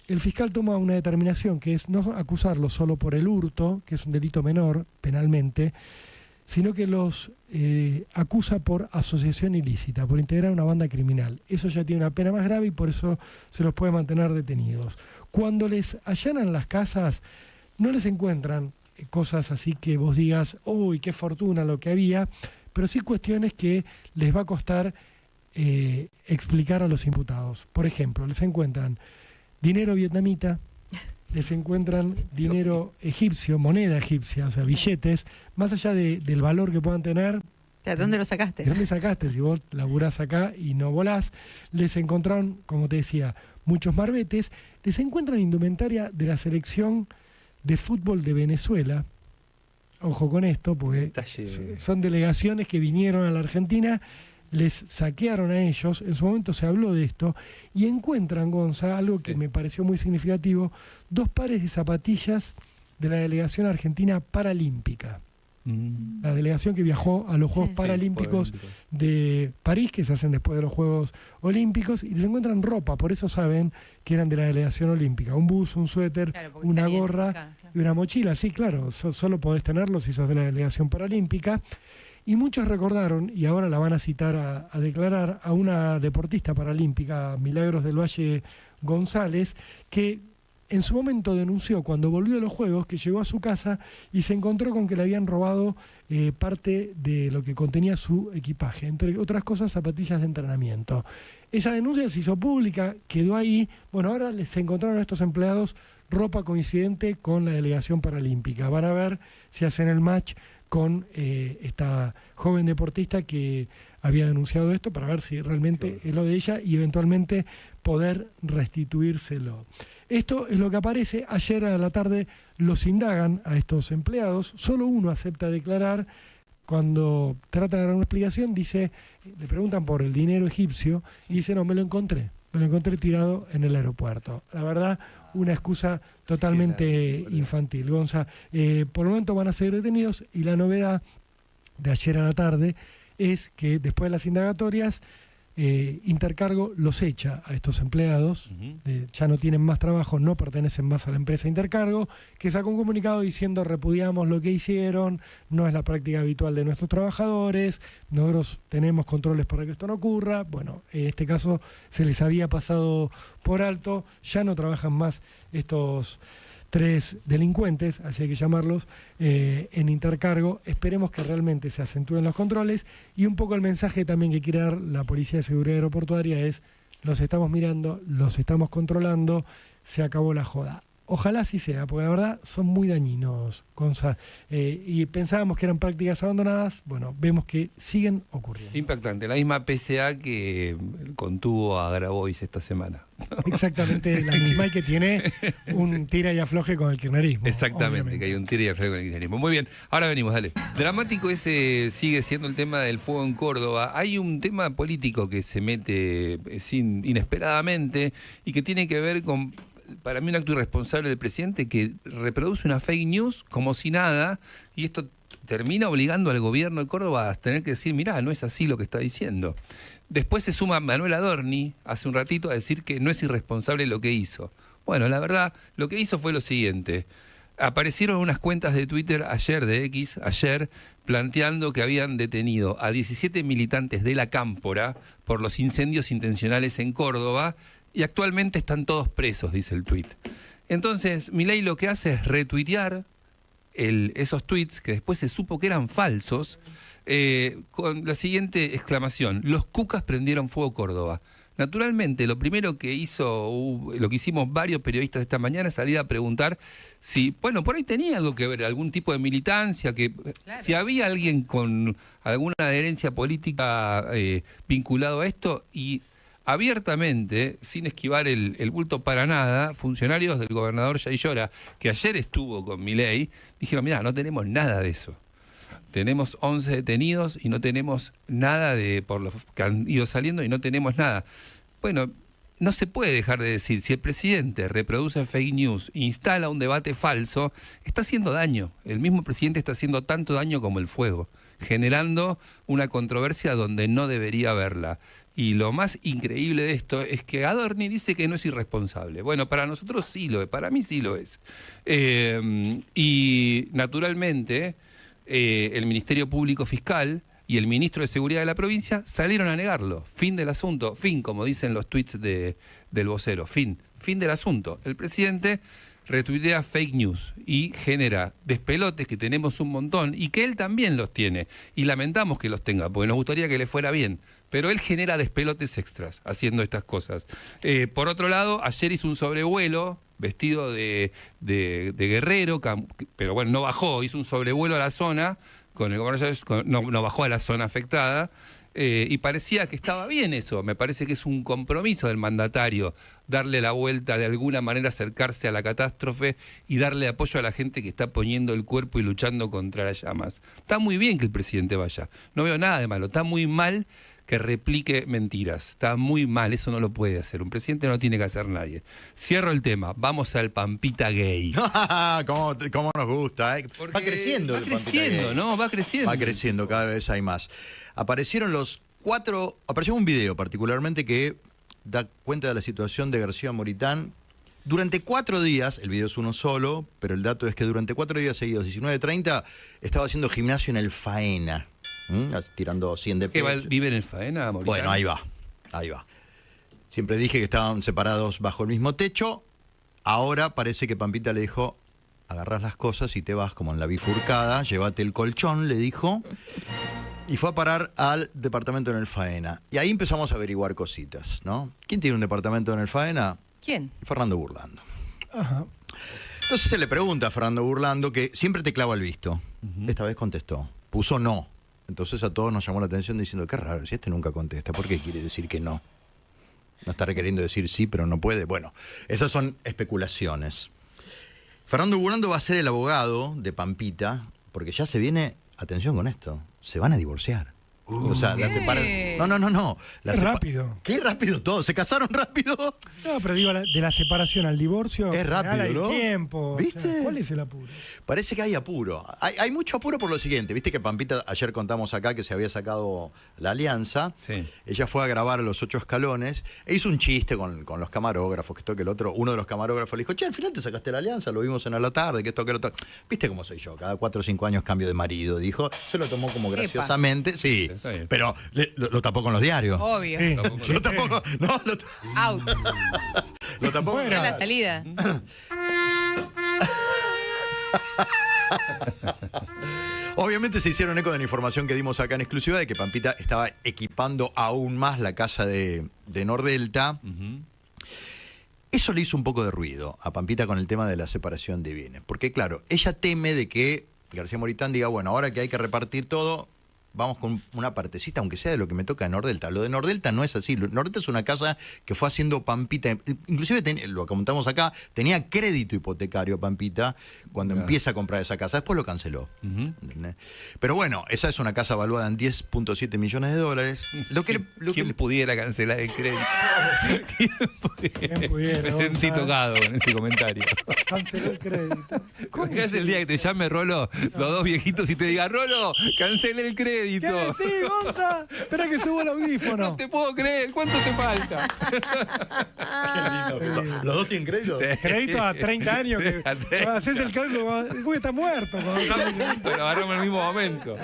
el fiscal toma una determinación que es no acusarlos solo por el hurto, que es un delito menor penalmente, sino que los acusa por asociación ilícita, por integrar una banda criminal. Eso ya tiene una pena más grave y por eso se los puede mantener detenidos. Cuando les allanan las casas, no les encuentran cosas así que vos digas, uy, qué fortuna lo que había, pero sí cuestiones que les va a costar explicar a los imputados. Por ejemplo, les encuentran dinero vietnamita, les encuentran dinero egipcio, moneda egipcia, o sea, billetes, más allá del valor que puedan tener. ¿De dónde lo sacaste? ¿De dónde sacaste? Si vos laburás acá y no volás. Les encontraron, como te decía, muchos marbetes. Les encuentran indumentaria de la selección de fútbol de Venezuela. Ojo con esto, porque son delegaciones que vinieron a la Argentina, les saquearon a ellos, en su momento se habló de esto, y encuentran, Gonza, algo que me pareció muy significativo, 2 pares de zapatillas de la delegación argentina paralímpica. La delegación que viajó a los Juegos Paralímpicos de París, que se hacen después de los Juegos Olímpicos, y les encuentran ropa, por eso saben que eran de la delegación olímpica. Un buzo, un suéter, una gorra y una mochila. Sí, claro, solo podés tenerlo si sos de la delegación paralímpica. Y muchos recordaron, y ahora la van a citar a declarar, a una deportista paralímpica, Milagros del Valle González, que en su momento denunció cuando volvió de los Juegos que llegó a su casa y se encontró con que le habían robado parte de lo que contenía su equipaje, entre otras cosas zapatillas de entrenamiento. Esa denuncia se hizo pública, quedó ahí. Bueno, ahora les encontraron a estos empleados ropa coincidente con la delegación paralímpica. Van a ver si hacen el match con esta joven deportista que había denunciado esto para ver si realmente es lo de ella y eventualmente poder restituírselo. Esto es lo que aparece. Ayer a la tarde los indagan a estos empleados. Solo uno acepta declarar. Cuando trata de dar una explicación, dice, le preguntan por el dinero egipcio y dice, no, me lo encontré tirado en el aeropuerto. La verdad, una excusa totalmente infantil. Gonza, por el momento van a ser detenidos y la novedad de ayer a la tarde es que después de las indagatorias Intercargo los echa a estos empleados, ya no tienen más trabajo, no pertenecen más a la empresa Intercargo, que sacó un comunicado diciendo repudiamos lo que hicieron, no es la práctica habitual de nuestros trabajadores, nosotros tenemos controles para que esto no ocurra. Bueno, en este caso se les había pasado por alto, ya no trabajan más estos 3 delincuentes, así hay que llamarlos, en Intercargo. Esperemos que realmente se acentúen los controles, y un poco el mensaje también que quiere dar la Policía de Seguridad Aeroportuaria es: los estamos mirando, los estamos controlando, se acabó la joda. Ojalá así sea, porque la verdad son muy dañinos, Gonza. Y pensábamos que eran prácticas abandonadas, bueno, vemos que siguen ocurriendo. Impactante, la misma PCA que contuvo a Grabois esta semana. Exactamente la misma, y que tiene un tira y afloje con el kirchnerismo. Exactamente, obviamente. que hay un tira y afloje con el kirchnerismo. Muy bien, ahora venimos, dale. Dramático ese sigue siendo el tema del fuego en Córdoba. Hay un tema político que se mete inesperadamente y que tiene que ver con, para mí, un acto irresponsable del presidente, que reproduce una fake news como si nada, y esto termina obligando al gobierno de Córdoba a tener que decir: mirá, no es así lo que está diciendo. Después se suma Manuel Adorni hace un ratito a decir que no es irresponsable lo que hizo. Bueno, la verdad, lo que hizo fue lo siguiente: aparecieron unas cuentas de Twitter ayer, de X, planteando que habían detenido a 17 militantes de la Cámpora por los incendios intencionales en Córdoba, y actualmente están todos presos, dice el tuit. Entonces, Milei lo que hace es retuitear esos tweets, que después se supo que eran falsos, con la siguiente exclamación: los cucas prendieron fuego Córdoba. Naturalmente, lo primero que lo que hicimos varios periodistas esta mañana es salir a preguntar si, bueno, por ahí tenía algo que ver, algún tipo de militancia, claro, si había alguien con alguna adherencia política vinculado a esto, y abiertamente, sin esquivar el bulto para nada, funcionarios del gobernador Jay Llora, que ayer estuvo con Milei, dijeron: mirá, no tenemos nada de eso. Tenemos 11 detenidos y no tenemos nada por los que han ido saliendo, y no tenemos nada. Bueno, no se puede dejar de decir, si el presidente reproduce fake news, instala un debate falso, está haciendo daño. El mismo presidente está haciendo tanto daño como el fuego, generando una controversia donde no debería haberla. Y lo más increíble de esto es que Adorni dice que no es irresponsable. Bueno, para nosotros sí lo es, para mí sí lo es. Y naturalmente, el Ministerio Público Fiscal y el ministro de Seguridad de la provincia salieron a negarlo. Fin del asunto, fin, como dicen los tweets del vocero, fin del asunto. El presidente retuitea fake news y genera despelotes que tenemos un montón, y que él también los tiene, y lamentamos que los tenga, porque nos gustaría que le fuera bien, pero él genera despelotes extras haciendo estas cosas. Por otro lado, ayer hizo un sobrevuelo vestido de guerrero, pero bueno, no bajó, hizo un sobrevuelo a la zona, con el gobernador, no bajó a la zona afectada, y parecía que estaba bien eso. Me parece que es un compromiso del mandatario darle la vuelta, de alguna manera acercarse a la catástrofe y darle apoyo a la gente que está poniendo el cuerpo y luchando contra las llamas. Está muy bien que el presidente vaya, no veo nada de malo. Está muy mal que replique mentiras, está muy mal, eso no lo puede hacer. Un presidente no tiene que hacer nadie. Cierro el tema, vamos al Pampita Gay. ¿Cómo nos gusta? Va creciendo el Pampita Gay. ¿No? Va creciendo. Va creciendo, cada vez hay más. Apareció un video particularmente que da cuenta de la situación de García Moritán. Durante 4 días, el video es uno solo, pero el dato es que durante 4 días seguidos, 19:30, estaba haciendo gimnasio en el Faena. Tirando 100 de pecho. ¿Vive en el Faena, Moritán? Bueno, ahí va. Siempre dije que estaban separados bajo el mismo techo. Ahora parece que Pampita le dijo: agarrás las cosas y te vas, como en la bifurcada, llévate el colchón, le dijo. Y fue a parar al departamento en el Faena. Y ahí empezamos a averiguar cositas, ¿no? ¿Quién tiene un departamento en el Faena? ¿Quién? Fernando Burlando. Ajá. Entonces se le pregunta a Fernando Burlando, que siempre te clava el visto. Esta vez contestó. Puso no. Entonces a todos nos llamó la atención diciendo: qué raro, si este nunca contesta, ¿por qué quiere decir que no? No está queriendo decir sí, pero no puede. Bueno, esas son especulaciones. Fernando Burlando va a ser el abogado de Pampita, porque ya se viene, atención con esto, se van a divorciar. O sea, la separación. No. Qué rápido. Qué rápido todo. ¿Se casaron rápido? No, pero digo, de la separación al divorcio. Es rápido, hay ¿no? tiempo. ¿Viste? O sea, ¿cuál es el apuro? Parece que hay apuro. Hay mucho apuro por lo siguiente. Viste que Pampita, ayer contamos acá que se había sacado la alianza. Sí. Ella fue a grabar Los 8 Escalones e hizo un chiste con los camarógrafos, que esto que el otro. Uno de los camarógrafos le dijo, che, al final te sacaste la alianza, lo vimos en la tarde, que esto que el otro. ¿Viste cómo soy yo? Cada 4 o 5 años cambio de marido, dijo. Se lo tomó como graciosamente. Sí, Está bien. pero lo tapó con los diarios. Obvio. Sí. Lo tapó con- no, Out. lo tapó con- Era la salida. Obviamente se hicieron eco de la información que dimos acá en exclusiva de que Pampita estaba equipando aún más la casa de Nordelta. Eso le hizo un poco de ruido a Pampita con el tema de la separación de bienes. Porque claro, ella teme de que García Moritán diga, bueno, ahora que hay que repartir todo, vamos con una partecita, aunque sea de lo que me toca a Nordelta. Lo de Nordelta no es así. Nordelta es una casa que fue haciendo Pampita. Inclusive, lo comentamos acá, tenía crédito hipotecario Pampita cuando empieza a comprar esa casa. Después lo canceló. ¿Entendés? Pero bueno, esa es una casa valuada en $10.7 millones. ¿Quién pudiera cancelar el crédito? ¿Quién pudiera, Me sentí Gonzalo? tocado con ese comentario. Canceló el crédito. Es el día que te llame Rolo, los dos viejitos, y te diga, Rolo, cancele el crédito. ¿Qué decís, Gonza? Espera que subo el audífono. No te puedo creer, ¿cuánto te falta? Qué lindo que son. ¿Los dos tienen crédito? Sí. Crédito a 30 años. Que A 30. haces el cálculo. Uy, está muerto. Lo agarramos en el mismo momento.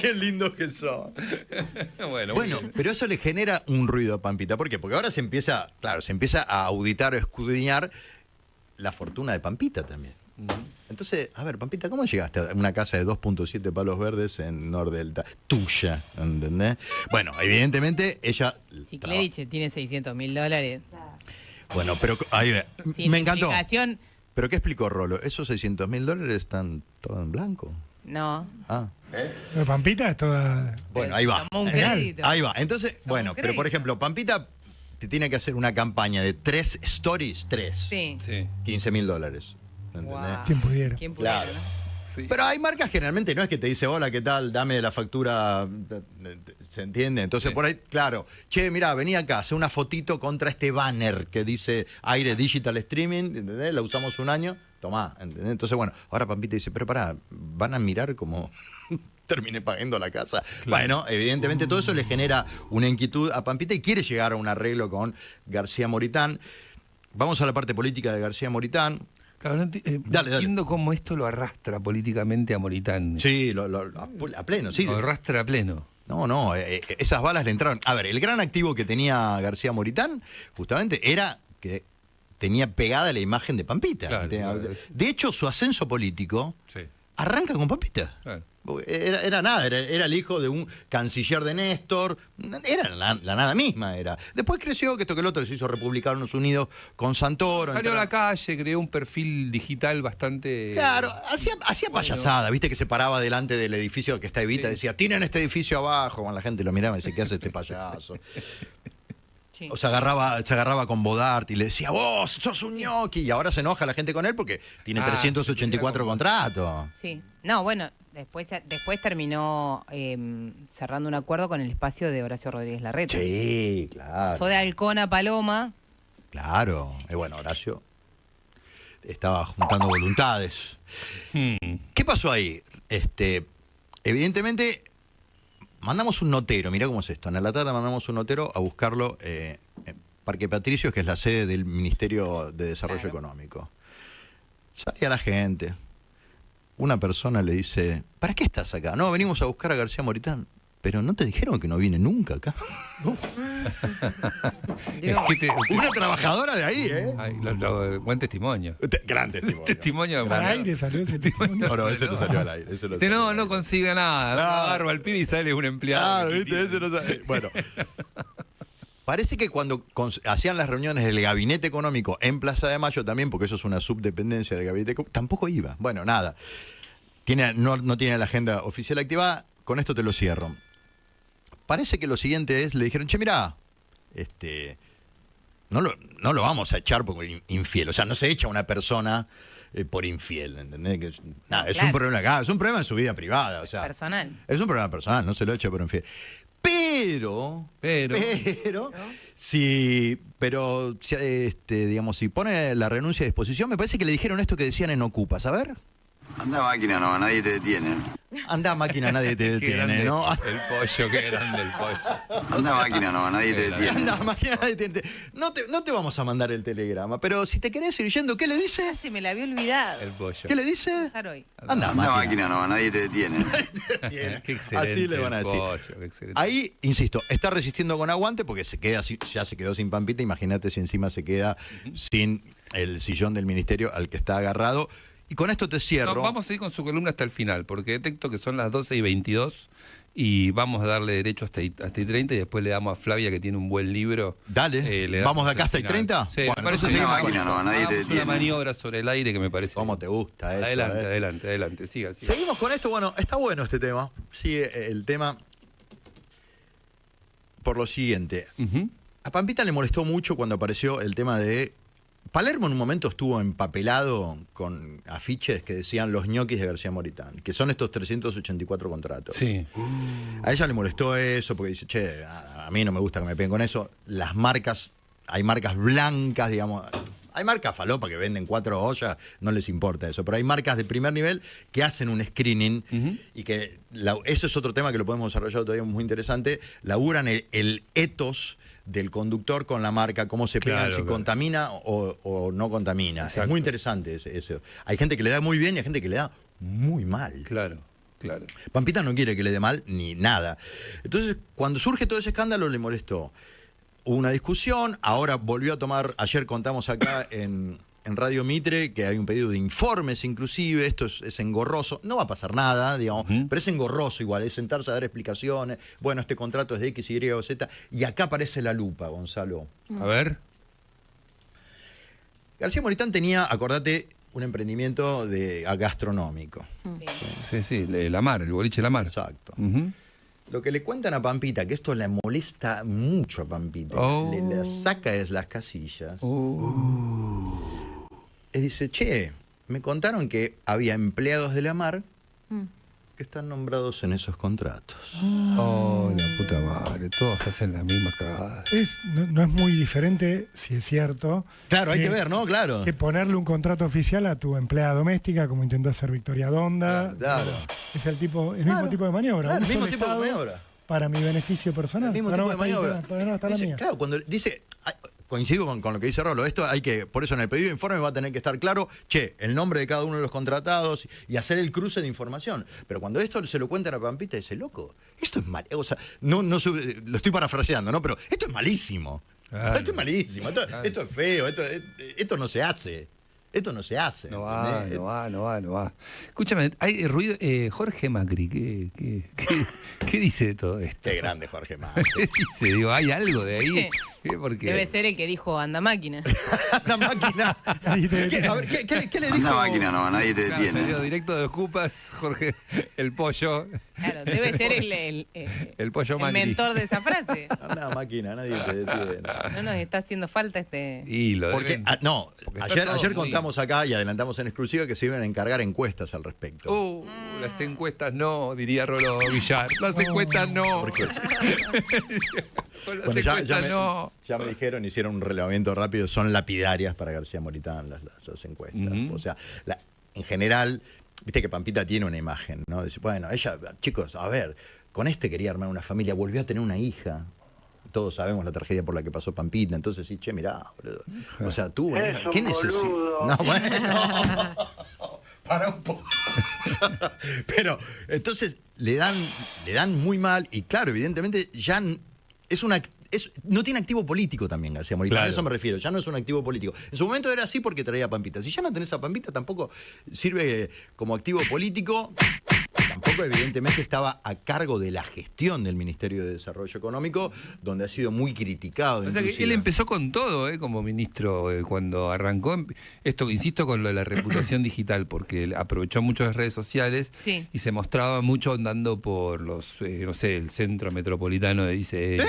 Qué lindos que son. Bueno, Bueno, pero eso le genera un ruido a Pampita. ¿Por qué? Porque ahora se empieza a auditar o escudriñar la fortuna de Pampita también. Entonces, a ver, Pampita, ¿cómo llegaste a una casa de 2.7 palos verdes en Nordelta? Tuya, ¿entendés? Bueno, evidentemente ella... Si Cleriche tiene $600.000. Bueno, pero ahí, Sin me encantó. explicación, ¿Pero qué explicó Rolo? ¿Esos $600.000 están todo en blanco? no. Ah. Pero Pampita es toda. Bueno, ahí va. Tomó un Real. crédito. Ahí va. Entonces, bueno, un pero por crédito. ejemplo, Pampita te tiene que hacer una campaña de 3 stories, 3. Sí. sí, $15.000. ¿Entendés? Wow. Quien pudiera. ¿Quién pudiera, Claro. no? sí. Pero hay marcas generalmente, no es que te dice, hola, ¿qué tal? Dame la factura, ¿se entiende? Entonces Sí. por ahí, claro, che, mirá, vení acá, hace una fotito contra este banner que dice Aire Digital Streaming, ¿entendés? La usamos un año, tomá, ¿entendés? Entonces, bueno, ahora Pampita dice, pero pará, ¿van a mirar cómo terminé pagando la casa? Bueno, evidentemente todo eso le genera una inquietud a Pampita y quiere llegar a un arreglo con García Moritán. Vamos a la parte política de García Moritán. Claro, no Dale. entiendo cómo esto lo arrastra políticamente a Moritán. Sí, a pleno, sí. Lo arrastra a pleno. No, esas balas le entraron. A ver, el gran activo que tenía García Moritán, justamente, era que tenía pegada la imagen de Pampita. Claro, claro. De hecho, su ascenso político Sí, arranca con Pampita. claro. Era nada, era el hijo de un canciller de Néstor, era la nada misma era. Después creció, que esto que el otro se hizo Republicanos Unidos con Santoro. Salió a la entraron- calle, creó un perfil digital bastante... Claro, hacía payasada, viste que se paraba delante del edificio que está Evita, Sí. decía, tienen este edificio abajo, cuando la gente lo miraba y decía, ¿qué hace este payaso? Sí. O se agarraba con Bodart y le decía, vos sos un ñoqui, y ahora se enoja la gente con él porque tiene Ah, 384 sí, contratos. Sí. No, bueno, después terminó cerrando un acuerdo con el espacio de Horacio Rodríguez Larreta. Sí, claro. Fue de Halcón a Paloma. Claro. Bueno, Horacio estaba juntando voluntades. ¿Qué pasó ahí? Evidentemente, mandamos un notero, mirá cómo es esto. En La Plata mandamos un notero a buscarlo en Parque Patricios, que es la sede del Ministerio de Desarrollo Claro. Económico. Salía la gente. Una persona le dice, ¿para qué estás acá? No, venimos a buscar a García Moritán. Pero no te dijeron que no viene nunca acá. Digo, Es que Una trabajadora de ahí, ¿eh? Ay, buen testimonio. Gran testimonio. Testimonio de Al aire salió ese testimonio. No, ese no salió al aire. Ese no Este salió no, al no aire. consigue nada. No. Agarro al pibe y sale un empleado. Claro, ¿viste? Ese no sale. Bueno. Parece que cuando hacían las reuniones del Gabinete Económico en Plaza de Mayo también, porque eso es una subdependencia del Gabinete Económico, tampoco iba. Bueno, nada. No tiene la agenda oficial activada. Con esto te lo cierro. Parece que lo siguiente es, le dijeron, che, mirá, no lo vamos a echar porque infiel. O sea, no se echa una persona por infiel, ¿entendés? Que nada, es Claro. un problema acá, es un problema en su vida privada, o sea, Personal. es un problema personal, no se lo echa por infiel. Pero, digamos, si pone la renuncia a disposición, me parece que le dijeron esto que decían en Ocupas, a ver. Anda máquina, no, nadie te detiene. Anda máquina, nadie te Qué grande detiene, ¿no? el pollo, qué grande el pollo. Anda máquina, no, nadie te detiene. Anda máquina, nadie te detiene. No te vamos a mandar el telegrama, pero si te querés ir yendo, ¿qué le dice? Se me la había olvidado. El pollo. ¿Qué le dice? Pasar hoy. Anda máquina. no, nadie te detiene. Qué excelente Así le van a el decir. pollo, qué excelente. Ahí, insisto, está resistiendo con aguante porque ya se quedó sin Pampita. Imagínate si encima se queda sin el sillón del ministerio al que está agarrado. Y con esto te cierro. No, vamos a ir con su columna hasta el final, porque detecto que son las 12:22 y vamos a darle derecho hasta y 30 y después le damos a Flavia, que tiene un buen libro. Dale, le vamos de damos acá hasta el final. 30. Sí, Bueno, me parece entonces que Anda seguimos máquina, no, nadie te hagamos una detiene. maniobra sobre el aire que me parece. ¿Cómo te gusta eso? Adelante, adelante, siga. Seguimos con esto. Bueno, está bueno este tema. Sigue el tema por lo siguiente. Ujú. A Pampita le molestó mucho cuando apareció el tema de... Palermo en un momento estuvo empapelado con afiches que decían los ñoquis de García Moritán, que son estos 384 contratos. Sí. A ella le molestó eso porque dice, che, a mí no me gusta que me peguen con eso. Las marcas, hay marcas blancas, digamos... Hay marcas falopa que venden 4 ollas, no les importa eso, pero hay marcas de primer nivel que hacen un screening y que eso es otro tema que lo podemos desarrollar todavía muy interesante. Laburan el ethos del conductor con la marca, cómo se pegan, Claro, si claro. contamina o no contamina. Exacto. Es muy interesante eso. Hay gente que le da muy bien y hay gente que le da muy mal. Claro, claro. Pampita no quiere que le dé mal ni nada. Entonces, cuando surge todo ese escándalo, le molestó. Hubo una discusión, ahora volvió a tomar, ayer contamos acá en Radio Mitre que hay un pedido de informes inclusive, esto es engorroso, no va a pasar nada, digamos, pero es engorroso igual, es sentarse a dar explicaciones, bueno, este contrato es de X, Y o Z, y acá aparece la lupa, Gonzalo. A ver. García Moritán tenía, acordate, un emprendimiento gastronómico. Sí, La Mar, el boliche La Mar. Exacto. Ujú. Lo que le cuentan a Pampita, que esto le molesta mucho a Pampita, Oh. le saca de las casillas, dice, che, me contaron que había empleados de la Mar que están nombrados en esos contratos. Oh, la puta madre, todos hacen las mismas cagadas. No es muy diferente, si es cierto. Claro, hay que ver, ¿no? Claro. Que ponerle un contrato oficial a tu empleada doméstica, como intentó hacer Victoria Donda. Claro. Es el mismo tipo de maniobra. Claro, el Uso mismo el tipo de Estado maniobra. Para mi beneficio personal. El mismo Para tipo de no gastar maniobra. para no gastar la Dice, mía. claro, cuando dice, coincido con lo que dice Rolo, esto hay que, por eso en el pedido de informe va a tener que estar claro, che, el nombre de cada uno de los contratados y hacer el cruce de información. Pero cuando esto se lo cuentan a Pampita, dice, loco, esto es mal, o sea, lo estoy parafraseando, ¿no? Pero esto es malísimo. Claro. Esto es malísimo, esto es feo, esto no se hace. Esto no se hace. No va, ¿entendés? no va. Escúchame, hay ruido. Jorge Macri, ¿qué dice de todo esto? Qué grande Jorge Macri. ¿Qué dice? Digo, ¿hay algo de ahí? Porque... Debe ser el que dijo anda máquina. La máquina. Sí, A ver, ¿qué le dijo? Anda máquina, no, nadie te Claro, detiene. salió directo de Ocupas, Jorge, el pollo. Claro, debe ser El pollo el Macri. mentor de esa frase. Anda máquina, nadie te detiene. No nos está haciendo falta Y lo Porque, deben- porque está ayer todo muy- contamos acá y adelantamos en exclusiva que se iban a encargar encuestas al respecto. Las encuestas no, diría Rolo Villar. Las encuestas no. ¿Por qué? Con las Bueno, encuestas no. ya me dijeron, hicieron un relevamiento rápido, son lapidarias para García Moritán las encuestas. Ujú. O sea, en general, viste que Pampita tiene una imagen, ¿no? Dice, bueno, ella, chicos, a ver, con este quería armar una familia, volvió a tener una hija. Todos sabemos la tragedia por la que pasó Pampita, entonces sí, che, mirá, boludo. O sea, tú, ¿qué necesitas? No, bueno. Para un poco. Pero, entonces, le dan muy mal, y claro, evidentemente, ya no tiene activo político también García Moritán, Claro. a eso me refiero, ya no es un activo político. En su momento era así porque traía a Pampita. Si ya no tenés a Pampita, tampoco sirve como activo político. Tampoco, evidentemente, estaba a cargo de la gestión del Ministerio de Desarrollo Económico, donde ha sido muy criticado. O sea que inclusive. él empezó con todo, como ministro, cuando arrancó. Esto, insisto, con lo de la reputación digital, porque él aprovechó mucho las redes sociales Sí. y se mostraba mucho andando por los, no sé, el centro metropolitano, dice él,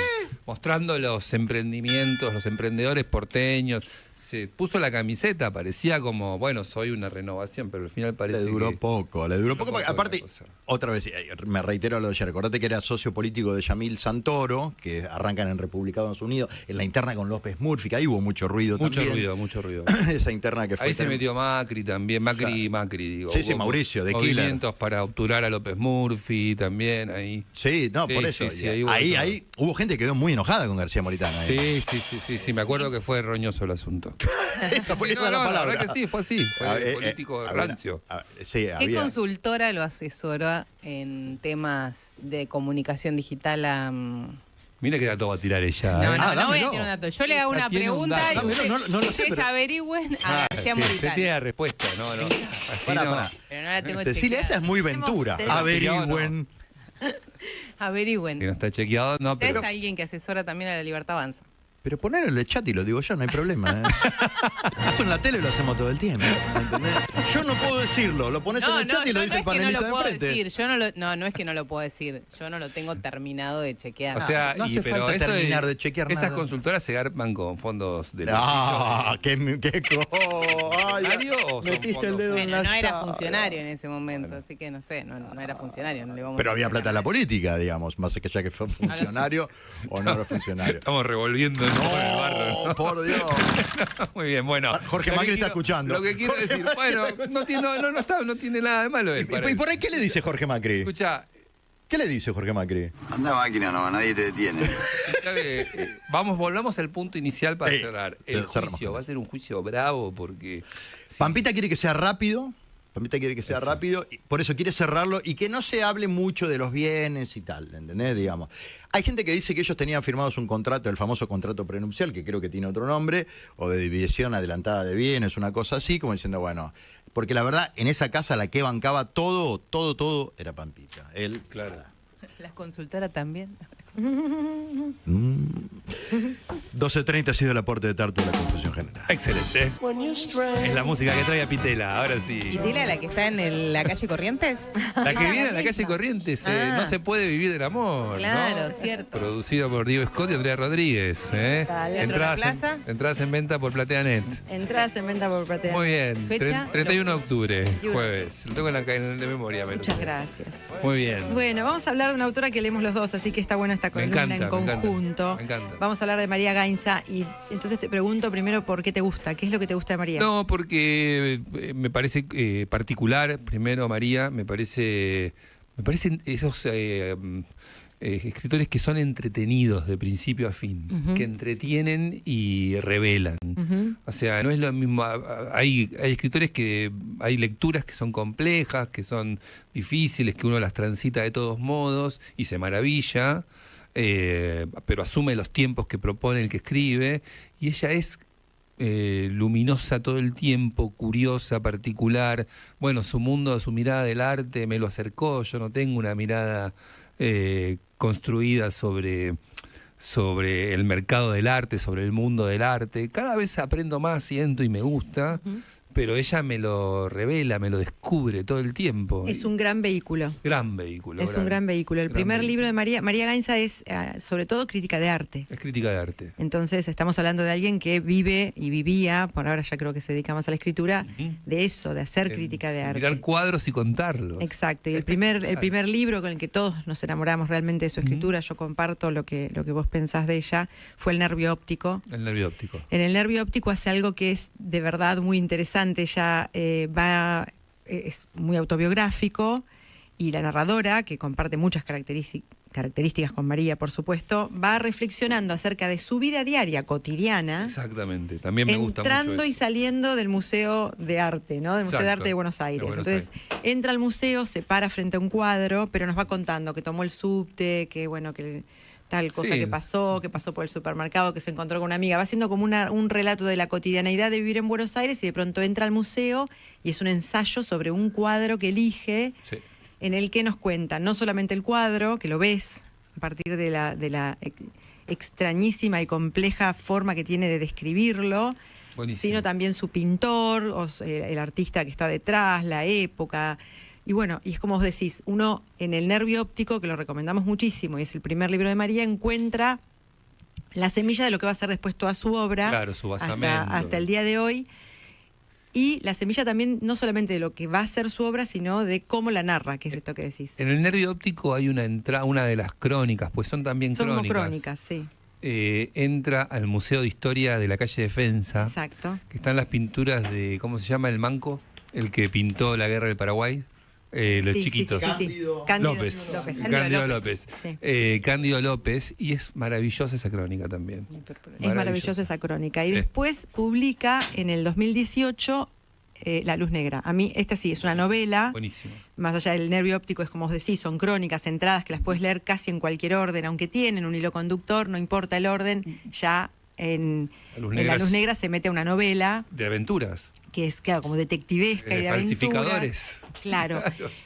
mostrando los emprendimientos, los emprendedores porteños. se puso la camiseta, parecía como, bueno, soy una renovación, pero al final parece le duró que... poco. Porque, aparte, la cosa. otra vez, me reitero lo de ayer, acordate que era socio político de Yamil Santoro, que arrancan en Republicanos Unidos, en la interna con López Murphy, que ahí hubo mucho ruido también. Mucho ruido. Esa interna que fue... Ahí se metió Macri también, Macri, digo. Sí, Hubo Mauricio, de Killer. movimientos para obturar a López Murphy también, ahí. Sí, no, Sí, por eso. sí, ahí hubo gente que quedó muy enojada con García Moritano. Sí, me acuerdo que fue roñoso el asunto. Esa fue Sí, la palabra. La verdad que sí, fue así. Fue político rancio. Sí, ¿Qué consultora lo asesoró en temas de comunicación digital a...? Mira que dato va a tirar ella. No, ¿eh? no voy a dámelo. tirar un dato. Yo le hago Ya una tiene un pregunta dato. y Dámelo, no lo sé, ustedes pero- averigüen a García Usted Moritano. tiene la respuesta, no. Así Pará, no. pará. Pero no la tengo Cecilia, esa chequeada. es muy Ventura. Tenemos- Averigüen. Averigüen. Si no está chequeado, no, Usted pero... es alguien que asesora también a la Libertad Avanza. Pero poner el chat y lo digo yo, no hay problema. Esto en la tele lo hacemos todo el tiempo. ¿Entendés? Yo no puedo decirlo, lo pones en el chat y lo dice el no es que no panelista lo de puedo enfrente. decir. No es que no lo puedo decir. Yo no lo tengo terminado de chequear. O sea, no hace pero falta eso terminar de chequear esas nada. consultoras se arman con fondos de ¡Ah! ¡Qué Ay, ¿Funcionario o son metiste el dedo en Bueno, la no era llaga. funcionario en ese momento, así que no sé, no era funcionario. No le vamos Pero a había sacar plata en la nada. política, digamos, más que ya que fue funcionario o no era funcionario. Estamos revolviendo en el barro. ¡Oh, por Dios! Muy bien, bueno. Jorge Lo que Macri está quiero- escuchando. Lo que quiero Jorge decir, Macri bueno, está no tiene nada de malo. ¿Y por ahí qué le dice Jorge Macri? Escucha, ¿Qué le dice Jorge Macri? Anda máquina, no, nadie te detiene. volvamos al punto inicial para cerrar. El cerramos juicio con va a ser un juicio bravo porque... Pampita quiere que sea rápido. Pampita quiere que sea rápido, y por eso quiere cerrarlo y que no se hable mucho de los bienes y tal, ¿entendés? Digamos. Hay gente que dice que ellos tenían firmados un contrato, el famoso contrato prenupcial, que creo que tiene otro nombre, o de división adelantada de bienes, una cosa así, como diciendo, bueno, porque la verdad, en esa casa la que bancaba todo era Pampita. Él, Claro. Las consultoras también. 12:30 ha sido el aporte de Tartu a la confusión general. Excelente. Es la música que trae a Pitela, ahora sí. ¿Y Tila, la que está en la calle Corrientes? La que viene a la calle Corrientes, Ah. No se puede vivir del amor. Claro, ¿no? cierto. Producido por Diego Scott y Andrea Rodríguez. Dale. ¿Dentro de la plaza? Entradas en venta por PlateaNet. Entradas en venta por platea. Muy bien. Fecha, 31 de octubre, 21. jueves. Lo tengo de memoria, menos. Muchas gracias. Muy bien. Bueno, vamos a hablar de una autora que leemos los dos, así que está buena esta columna encanta, en me encanta, conjunto. me encanta. Vamos a hablar de María Gainza y entonces te pregunto primero por qué te gusta, qué es lo que te gusta de María. No, porque me parece particular, primero María, me parecen esos escritores que son entretenidos de principio a fin, Ujú. que entretienen y revelan. Ujú. O sea, no es lo mismo. Hay escritores hay lecturas que son complejas, que son difíciles, que uno las transita de todos modos y se maravilla, pero asume los tiempos que propone el que escribe. Y ella es luminosa todo el tiempo, curiosa, particular. Bueno, su mundo, su mirada del arte me lo acercó. Yo no tengo una mirada construida sobre el mercado del arte, sobre el mundo del arte. Cada vez aprendo más, siento y me gusta, pero ella me lo revela, me lo descubre todo el tiempo. Es un gran vehículo. Gran vehículo. Es un gran vehículo. El gran primer vehículo. libro de María Gainza es sobre todo crítica de arte. Es crítica de arte. Entonces estamos hablando de alguien que vive y vivía, por ahora ya creo que se dedica más a la escritura, Ujú. de eso, de hacer crítica de arte. Mirar cuadros y contarlos. Exacto, y el Espectacular. primer libro con el que todos nos enamoramos realmente de su escritura, yo comparto lo que vos pensás de ella, fue El nervio óptico. El nervio óptico. En El nervio óptico hace algo que es de verdad muy interesante, ella es muy autobiográfico y la narradora, que comparte muchas características con María, por supuesto, va reflexionando acerca de su vida diaria, cotidiana, Exactamente. También me gusta mucho entrando y eso. saliendo del Museo de Arte, ¿no? Del Museo de Exacto, Arte de Buenos Aires. de Buenos Entonces, entra al museo, se para frente a un cuadro, pero nos va contando que tomó el subte, que bueno, que tal cosa Sí. que pasó por el supermercado, que se encontró con una amiga. Va haciendo como un relato de la cotidianeidad de vivir en Buenos Aires y de pronto entra al museo y es un ensayo sobre un cuadro que elige, Sí. en el que nos cuenta no solamente el cuadro, que lo ves a partir de la extrañísima y compleja forma que tiene de describirlo, Buenísimo. sino también su pintor, el artista que está detrás, la época. Y bueno, y es como vos decís, uno en El nervio óptico, que lo recomendamos muchísimo, y es el primer libro de María, encuentra la semilla de lo que va a ser después toda su obra. Claro, su basamento. Hasta el día de hoy. Y la semilla también, no solamente de lo que va a ser su obra, sino de cómo la narra, que es esto que decís. En el Nervio Óptico hay una de las crónicas, pues son también Son crónicas. como crónicas, sí. Entra al Museo de Historia de la calle Defensa. Exacto. Que están las pinturas de, ¿cómo se llama el manco? El que pintó la guerra del Paraguay. Los Sí, chiquitos. sí. Cándido López. López. Cándido López. Sí. Cándido López. Y es maravillosa esa crónica también. Es maravillosa esa crónica. Y Sí. después publica en el 2018 La Luz Negra. A mí, esta sí, es una novela. Buenísimo. Más allá del Nervio Óptico, es como vos decís, son crónicas, entradas que las puedes leer casi en cualquier orden, aunque tienen un hilo conductor, no importa el orden, ya en La Luz Negra se mete una novela. De aventuras. Que es, claro, como detectivesca y de falsificadores. aventuras. Claro.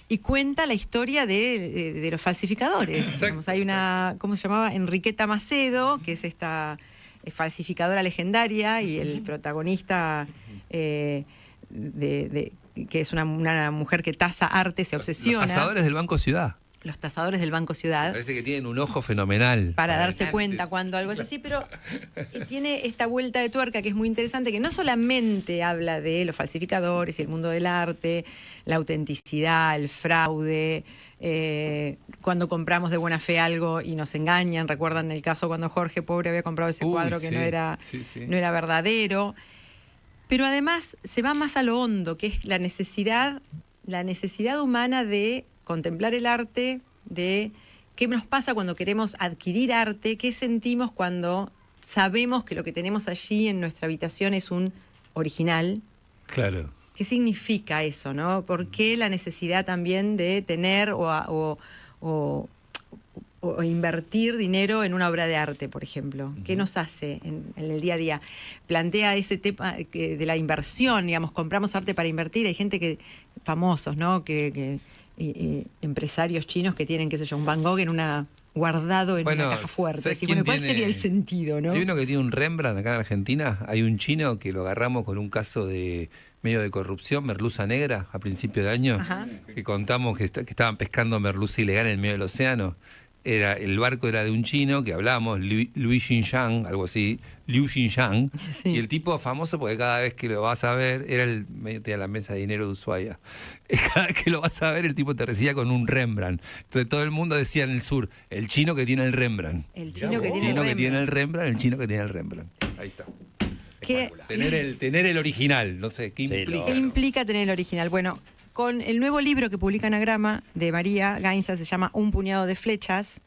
Y cuenta la historia de los falsificadores. Exacto, Digamos, hay una, ¿cómo se llamaba? Enriqueta Macedo, que es esta falsificadora legendaria, y el protagonista que es una mujer que taza arte, se obsesiona. Los tasadores del Banco Ciudad. Los tasadores del Banco Ciudad. Parece que tienen un ojo fenomenal. Para darse cuenta cuando algo es así, pero tiene esta vuelta de tuerca que es muy interesante, que no solamente habla de los falsificadores y el mundo del arte, la autenticidad, el fraude, cuando compramos de buena fe algo y nos engañan. ¿Recuerdan el caso cuando Jorge Pobre había comprado ese cuadro que no era verdadero? Pero además se va más a lo hondo, que es la necesidad humana de contemplar el arte, de qué nos pasa cuando queremos adquirir arte, qué sentimos cuando sabemos que lo que tenemos allí en nuestra habitación es un original. Claro. ¿Qué significa eso, no? ¿Por qué la necesidad también de tener o invertir dinero en una obra de arte, por ejemplo? ¿Qué nos hace en el día a día? Plantea ese tema de la inversión, digamos, compramos arte para invertir. Hay gente famosos, ¿no? Y empresarios chinos que tienen, qué sé yo, un Van Gogh guardado en una caja fuerte. Así, ¿cuál sería el sentido, no? Hay uno que tiene un Rembrandt acá en Argentina. Hay un chino que lo agarramos con un caso de medio de corrupción, merluza negra, a principio de año. Ajá. Que contamos que estaban pescando merluza ilegal en el medio del océano. El barco era de un chino que hablamos, Liu Xinjiang, algo así, Liu Xinjiang, sí. Y el tipo famoso porque cada vez que lo vas a ver, tenía la mesa de dinero de Ushuaia, cada vez que lo vas a ver el tipo te recibía con un Rembrandt. Entonces todo el mundo decía en el sur, el chino que tiene el Rembrandt. El chino que tiene el Rembrandt, el chino que tiene el Rembrandt. Ahí está. Tener el original, no sé, ¿qué implica? ¿Qué implica tener el original? Bueno, con el nuevo libro que publica Anagrama de María Gainza, se llama Un puñado de flechas,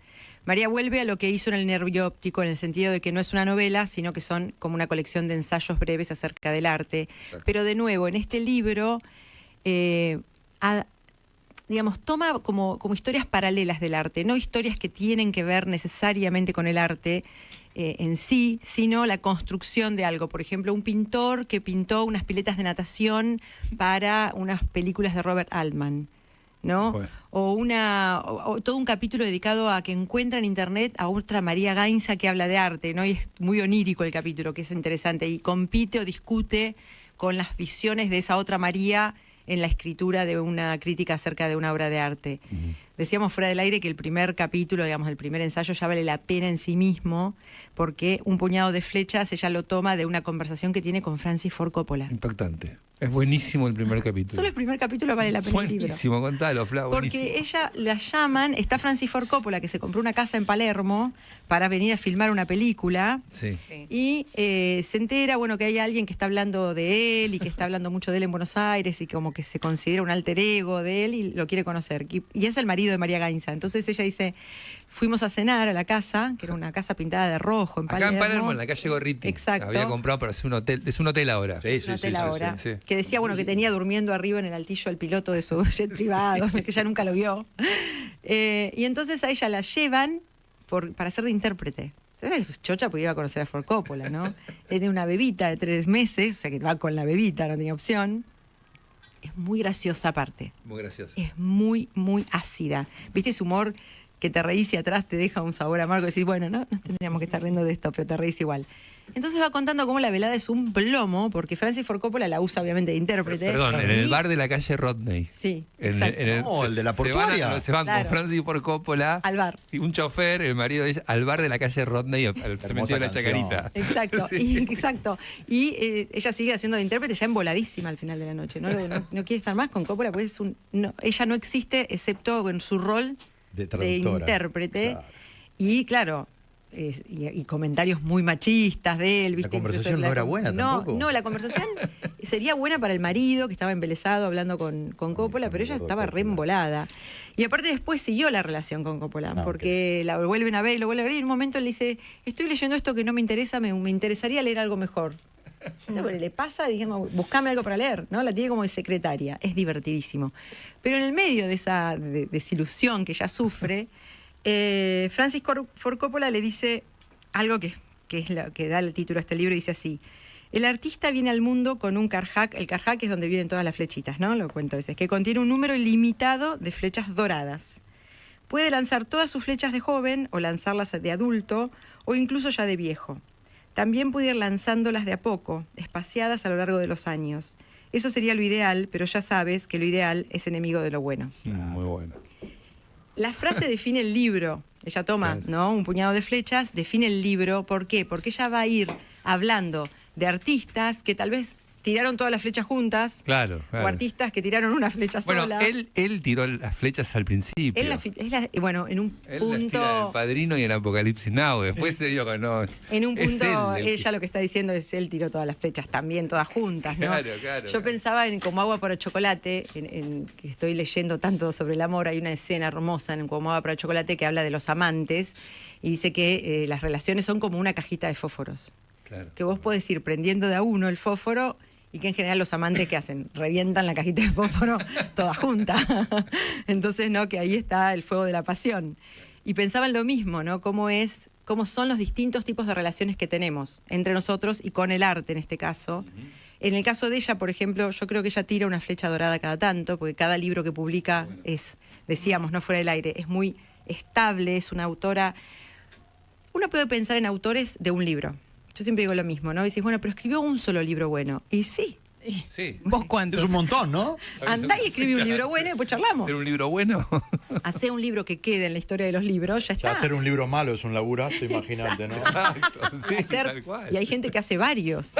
María vuelve a lo que hizo en el Nervio Óptico, en el sentido de que no es una novela, sino que son como una colección de ensayos breves acerca del arte. Exacto. Pero de nuevo, en este libro, digamos, toma como historias paralelas del arte, no historias que tienen que ver necesariamente con el arte en sí, sino la construcción de algo. Por ejemplo, un pintor que pintó unas piletas de natación para unas películas de Robert Altman, ¿no? Bueno. O todo un capítulo dedicado a que encuentra en internet a otra María Gainza que habla de arte, ¿no? Y es muy onírico el capítulo, que es interesante, y compite o discute con las visiones de esa otra María en la escritura de una crítica acerca de una obra de arte. Decíamos fuera del aire que el primer capítulo, digamos, el primer ensayo ya vale la pena en sí mismo, porque Un puñado de flechas ella lo toma de una conversación que tiene con Francis Ford Coppola. Impactante. Es buenísimo el primer capítulo. Solo el primer capítulo vale la pena el libro. Buenísimo, contalo, Fla, buenísimo. Porque ella la llaman, está Francis Ford Coppola, que se compró una casa en Palermo para venir a filmar una película. Sí. Y se entera, bueno, que hay alguien que está hablando de él y que está hablando mucho de él en Buenos Aires y como que se considera un alter ego de él y lo quiere conocer. Y es el marido de María Gainza. Entonces ella dice, fuimos a cenar a la casa, que era una casa pintada de rojo en Palermo. Acá en Palermo, en la calle Gorriti. Exacto. Había comprado para hacer un hotel. Es un hotel ahora. Sí. Que decía, bueno, que tenía durmiendo arriba en el altillo el piloto de su jet privado, que ella nunca lo vio. Y entonces a ella la llevan para ser de intérprete. Entonces, chocha, porque iba a conocer a Ford Coppola, ¿no? Tiene una bebita de 3 meses, o sea que va con la bebita, no tenía opción. Es muy graciosa aparte. Muy graciosa. Es muy, muy ácida. ¿Viste ese humor que te reís y atrás te deja un sabor amargo? Decís, bueno, no tendríamos que estar riendo de esto, pero te reís igual. Entonces va contando cómo la velada es un plomo, porque Francis Ford Coppola la usa obviamente de intérprete. Perdón, en el bar de la calle Rodney. Sí, En exacto. No, el de la se van portuaria. Se van Claro. con Francis Ford Coppola. Al bar. Y un chofer, el marido de ella, al bar de la calle Rodney, al cementerio de la canción. Chacarita. Exacto, Sí. exacto. Y ella sigue haciendo de intérprete ya emboladísima al final de la noche. No quiere estar más con Coppola porque ella no existe excepto en su rol De de traductora. intérprete. Claro. Y claro, y comentarios muy machistas de él. ¿viste? conversación Incluso no era buena tampoco. No, la conversación sería buena para el marido, que estaba embelesado hablando con Coppola, pero ella estaba re embolada. Y aparte después siguió la relación con Coppola, porque la vuelven a ver y lo vuelven a ver, y en un momento le dice, estoy leyendo esto que no me interesa, me interesaría leer algo mejor. Entonces, le pasa, dijimos, buscame algo para leer, ¿no? La tiene como de secretaria, es divertidísimo. Pero en el medio de esa desilusión que ella sufre, Francis Ford Coppola le dice algo que es lo que da el título a este libro, y dice así: el artista viene al mundo con un carjac, el carjac es donde vienen todas las flechitas, ¿no? Lo cuento a veces, que contiene un número ilimitado de flechas doradas. Puede lanzar todas sus flechas de joven, o lanzarlas de adulto, o incluso ya de viejo. También puede ir lanzándolas de a poco, espaciadas a lo largo de los años. Eso sería lo ideal, pero ya sabes que lo ideal es enemigo de lo bueno. Muy bueno. La frase define el libro. Ella toma, ¿no?, un puñado de flechas, define el libro. ¿Por qué? Porque ella va a ir hablando de artistas que tal vez tiraron todas las flechas juntas, Claro. o artistas que tiraron una flecha Bueno, sola. él tiró las flechas al principio. Bueno, en un Él las tira en El punto... Padrino y en Apocalipsis Now. Después se dio que no. En un es punto, él el que- ella lo que está diciendo es él tiró todas las flechas también, todas juntas, ¿no? Claro, claro, Yo claro. pensaba en Como agua para el chocolate, en que estoy leyendo tanto sobre el amor. Hay una escena hermosa en Como agua para el chocolate que habla de los amantes y dice que las relaciones son como una cajita de fósforos. Claro. Que vos podés ir prendiendo de a uno el fósforo, y que en general los amantes, ¿qué hacen? Revientan la cajita de fósforo toda junta. Entonces, ¿no? Que ahí está el fuego de la pasión. Y pensaba en lo mismo, ¿no? Cómo son los distintos tipos de relaciones que tenemos entre nosotros y con el arte en este caso. En el caso de ella, por ejemplo, yo creo que ella tira una flecha dorada cada tanto, porque cada libro que publica es, decíamos, no fuera del aire, es muy estable, es una autora. Uno puede pensar en autores de un libro. Yo siempre digo lo mismo, ¿no? Y dices, bueno, pero escribió un solo libro bueno. Y sí, Sí. ¿Vos cuántos? Es un montón, ¿no? andá y escribí un libro bueno y después charlamos. ¿Hacer un libro bueno? Hacé un libro que quede en la historia de los libros, ya Ya está. hacer un libro malo es un laburazo, imagínate, ¿no? Exacto. Sí, Hacer- tal cual. y hay gente que hace varios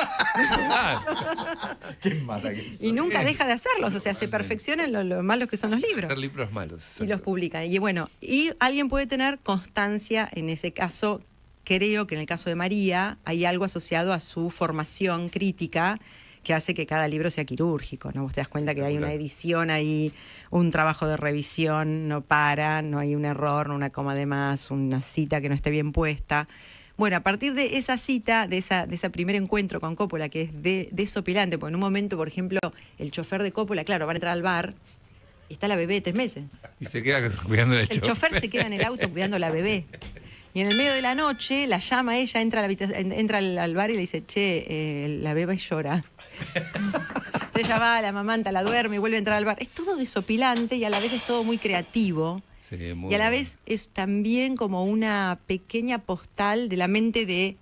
Qué mala que y nunca deja de hacerlos, o sea, se perfeccionan lo malos que son los libros Hacer libros malos. y los publican. Y bueno, y alguien puede tener constancia en ese caso. Creo que en el caso de María hay algo asociado a su formación crítica que hace que cada libro sea quirúrgico, ¿no? Vos te das cuenta que hay una edición ahí, un trabajo de revisión, no para, no hay un error, no una coma de más, una cita que no esté bien puesta. Bueno, a partir de esa cita, de ese primer encuentro con Coppola, que es desopilante, porque en un momento, por ejemplo, el chofer de Coppola, claro, van a entrar al bar y está la bebé de 3 meses. Y se queda cuidando del El chofer se queda en el auto cuidando a la bebé. Y en el medio de la noche la llama ella, entra al bar y le dice, che, la beba llora. Entonces ella va, la amamanta, la duerme y vuelve a entrar al bar. Es todo desopilante y a la vez es todo muy creativo. Sí, muy Y a la bueno. vez es también como una pequeña postal de la mente de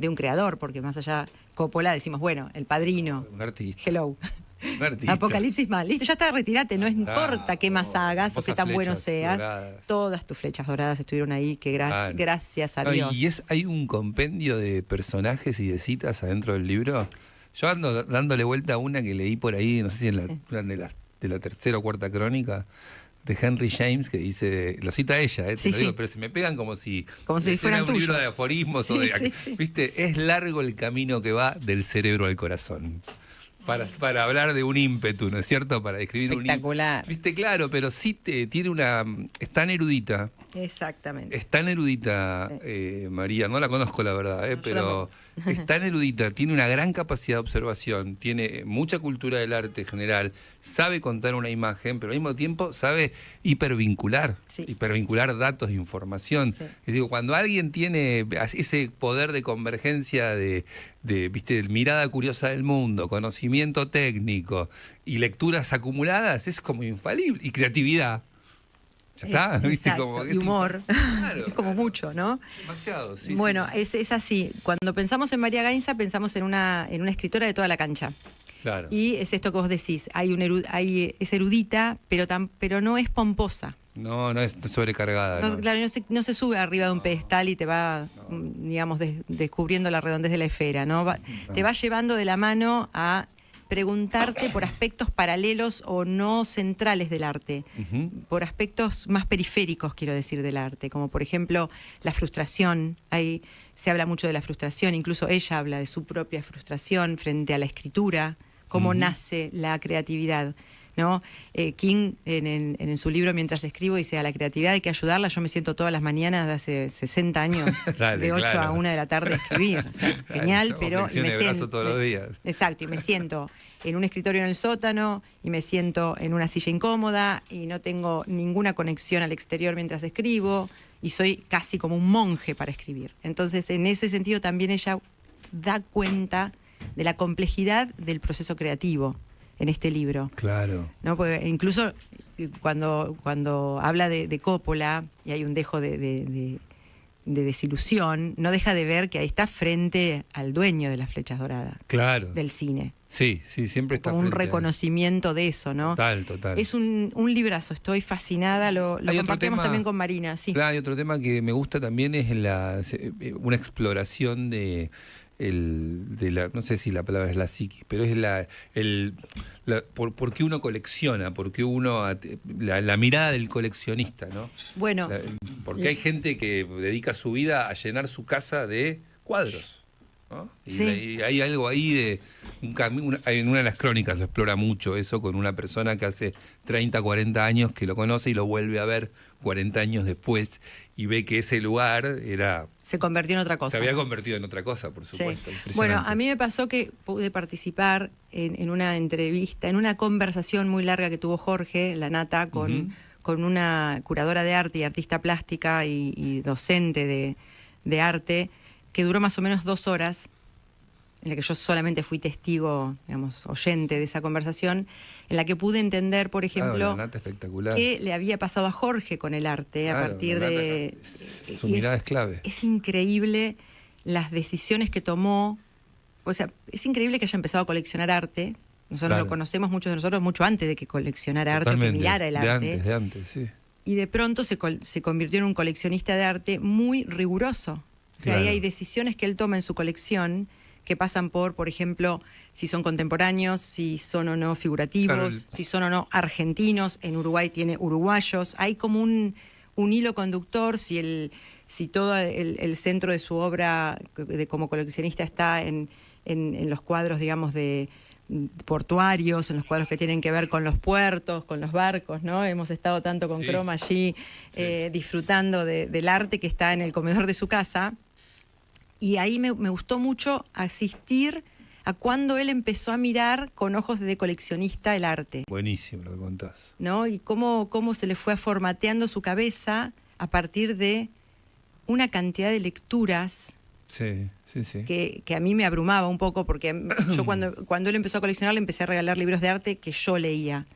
un creador, porque más allá, Coppola, decimos, bueno, El Padrino, Un artista. Hello. Un artista. Apocalipsis mal. Listo, ya está, retirate. No importa qué más hagas o qué tan bueno flechas seas. doradas. Todas tus flechas doradas estuvieron ahí, que Claro. gracias a No, Dios. y hay un compendio de personajes y de citas adentro del libro. Yo ando dándole vuelta a una que leí por ahí, no sé si en una de la tercera o cuarta crónica, de Henry James, que dice, lo cita ella, te Sí, lo digo, sí. pero se me pegan como si Fueran fuera un libro tuyos. de aforismos Sí, o de, sí, sí. viste, es largo el camino que va del cerebro al corazón. Para hablar de un ímpetu, ¿no es cierto? Para describir Espectacular. Viste, claro, pero sí tiene una. Es tan erudita. Exactamente. Es tan erudita, María, no la conozco la verdad, yo pero es tan erudita, tiene una gran capacidad de observación, tiene mucha cultura del arte en general, sabe contar una imagen, pero al mismo tiempo sabe hipervincular, Sí. hipervincular datos de información. Sí. Y digo, cuando alguien tiene ese poder de convergencia ¿viste? Mirada curiosa del mundo, conocimiento técnico y lecturas acumuladas, es como infalible. Y creatividad. Ya está, ¿viste? Exacto, Como que y es humor. Claro, Es como mucho, ¿no? demasiado, sí. Bueno, sí. es así. Cuando pensamos en María Gainza, pensamos en una escritora de toda la cancha. Claro. Y es esto que vos decís, es erudita, pero no es pomposa. No es sobrecargada. No, ¿no? claro, no se sube arriba de un pedestal y te va, digamos, descubriendo la redondez de la esfera, ¿no? Te va llevando de la mano a preguntarte por aspectos paralelos o no centrales del arte, Ujú. por aspectos más periféricos, quiero decir, del arte, como por ejemplo la frustración. Ahí se habla mucho de la frustración, incluso ella habla de su propia frustración frente a la escritura, cómo nace la creatividad, ¿no? King, en su libro Mientras escribo, dice: a la creatividad hay que ayudarla. Yo me siento todas las mañanas de hace 60 años, Dale, de 8 claro. a 1 de la tarde a escribir. O sea, Claro, genial, yo hago pero... flexiones de brazo todos los días. Exacto, y me siento en un escritorio en el sótano, y me siento en una silla incómoda, y no tengo ninguna conexión al exterior mientras escribo, y soy casi como un monje para escribir. Entonces, en ese sentido, también ella da cuenta de la complejidad del proceso creativo en este libro, Claro. ¿no? Porque incluso cuando habla de Coppola, y hay un dejo de desilusión, no deja de ver que ahí está frente al dueño de las flechas doradas Claro. del cine. Sí, siempre está Como un frente a- reconocimiento de eso, ¿no? Total. Es un librazo, estoy fascinada, lo Hay otro compartimos tema- también con Marina, sí. Claro, y otro tema que me gusta también es una exploración de no sé si la palabra es la psiquis, pero es por qué uno colecciona, por qué uno, la mirada del coleccionista, ¿no? Bueno, Porque hay gente que dedica su vida a llenar su casa de cuadros, ¿no? Y, Sí. y hay algo ahí de en una de las crónicas lo explora mucho eso, con una persona que hace 30, 40 años que lo conoce y lo vuelve a ver 40 años después y ve que ese lugar se convirtió en otra cosa. se había convertido en otra cosa, por Sí. supuesto. Bueno, Impresionante. a mí me pasó que pude participar en una entrevista, en una conversación muy larga que tuvo Jorge, la Nata, con una curadora de arte y artista plástica y docente de arte, que duró más o menos 2 horas, en la que yo solamente fui testigo, digamos, oyente de esa conversación, en la que pude entender, por Claro, ejemplo, la nata espectacular. qué le había pasado a Jorge con el arte a Claro, partir la de... nata, su y mirada es clave. Es increíble las decisiones que tomó. O sea, es increíble que haya empezado a coleccionar arte. Nosotros Claro. lo conocemos muchos de nosotros mucho antes de que coleccionara arte o que Totalmente. mirara el arte. De antes, sí. Y de pronto se convirtió en un coleccionista de arte muy riguroso. O sea, ahí Claro. hay decisiones que él toma en su colección que pasan por ejemplo, si son contemporáneos, si son o no figurativos, Claro, si son o no argentinos. En Uruguay tiene uruguayos. Hay como un hilo conductor, si todo el centro de su obra como coleccionista está en los cuadros, digamos, de portuarios, en los cuadros que tienen que ver con los puertos, con los barcos, ¿no? Hemos estado tanto con Sí. Croma allí disfrutando del arte que está en el comedor de su casa. Y ahí me gustó mucho asistir a cuando él empezó a mirar con ojos de coleccionista el arte, Buenísimo lo que contás. ¿no? Y cómo se le fue formateando su cabeza a partir de una cantidad de lecturas Sí. que a mí me abrumaba un poco, porque yo cuando él empezó a coleccionar le empecé a regalar libros de arte que yo leía,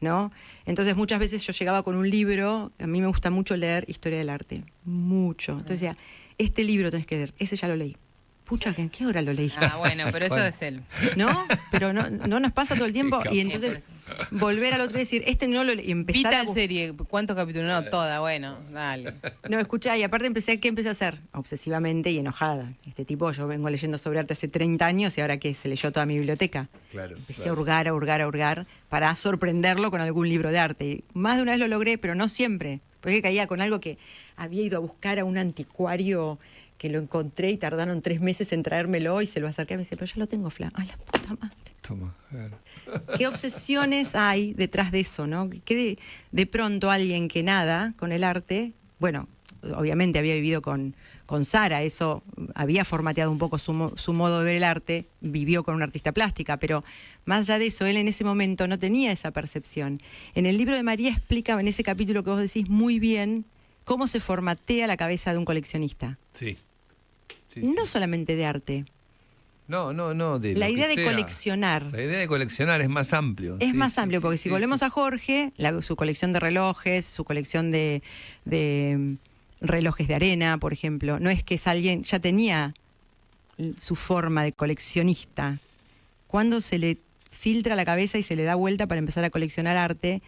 ¿no? Entonces muchas veces yo llegaba con un libro, a mí me gusta mucho leer historia del arte, mucho. Entonces decía, este libro tenés que leer, ese ya lo leí. Pucha, ¿en qué hora lo leíste? Ah, bueno, pero eso es él. ¿No? Pero no nos pasa todo el tiempo. Qué Y entonces volver al otro y decir, este no lo leí. Y empezar Pita a en serie, ¿cuántos capítulos? No, toda, bueno, dale. No, escuchá, y aparte ¿qué empecé a hacer? Obsesivamente y enojada. Este tipo, yo vengo leyendo sobre arte hace 30 años y ahora que se leyó toda mi biblioteca. Claro. Empecé a hurgar para sorprenderlo con algún libro de arte. Y más de una vez lo logré, pero no siempre. Porque caía con algo que había ido a buscar a un anticuario que lo encontré y tardaron 3 meses en traérmelo y se lo acerqué y me dice, pero ya lo tengo, Fla. Ay, la puta madre. Toma, claro. ¿Qué obsesiones hay detrás de eso, no? Que de pronto alguien que nada con el arte, bueno, obviamente había vivido con Sara, eso había formateado un poco su modo de ver el arte, vivió con una artista plástica, pero más allá de eso, él en ese momento no tenía esa percepción. En el libro de María explica, en ese capítulo que vos decís muy bien, cómo se formatea la cabeza de un coleccionista. Sí. No solamente de arte, No, de La lo idea que de sea. coleccionar. La idea de coleccionar es más amplio. Es Sí, más sí, amplio, sí, porque sí, si volvemos sí. a Jorge, su colección de relojes, su colección de relojes de arena, por ejemplo, no es que es alguien, ya tenía su forma de coleccionista. Cuando se le filtra la cabeza y se le da vuelta para empezar a coleccionar arte,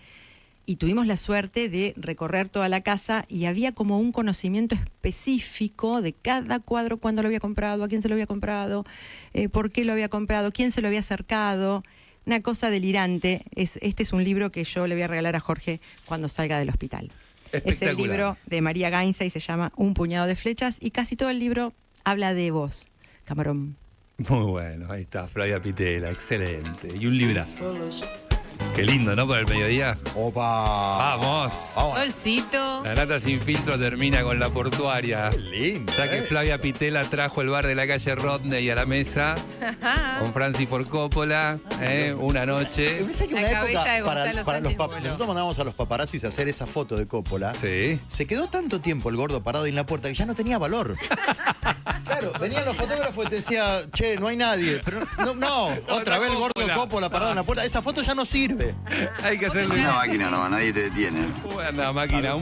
y tuvimos la suerte de recorrer toda la casa y había como un conocimiento específico de cada cuadro, cuándo lo había comprado, a quién se lo había comprado, por qué lo había comprado, quién se lo había acercado. Una cosa delirante. Este es un libro que yo le voy a regalar a Jorge cuando salga del hospital. Es el Espectacular. libro de María Gainza y se llama Un puñado de flechas, y casi todo el libro habla de vos, Camarón. Muy bueno, ahí está, Flavia Pitela, excelente. Y un librazo. Qué lindo, ¿no? Para el mediodía. ¡Opa! ¡Vamos! Solcito. La nata sin filtro termina con La Portuaria. ¡Qué lindo! Ya que Flavia Pitela trajo el bar de la calle Rodney a la mesa con Francis Ford Coppola, una noche. ¿Pensás que La una cabeza época de Gonzalo para los Sánchez Bolo. nosotros mandábamos a los paparazzis a hacer esa foto de Coppola? Sí. Se quedó tanto tiempo el gordo parado ahí en la puerta que ya no tenía valor. Claro, venían los fotógrafos y te decía, che, no hay nadie. Pero no, otra vez el gordo Coppola. Coppola parado en la puerta. Esa foto ya no sirve. Hay que hacerle Una máquina nomás, nadie te detiene. Anda, máquina,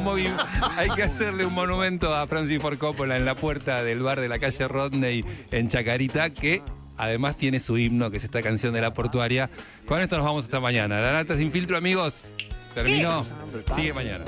hay que hacerle un monumento a Francis Ford Coppola en la puerta del bar de la calle Rodney en Chacarita, que además tiene su himno, que es esta canción de La Portuaria. Con esto nos vamos hasta mañana. La nata sin filtro, amigos. Terminó. Sigue mañana.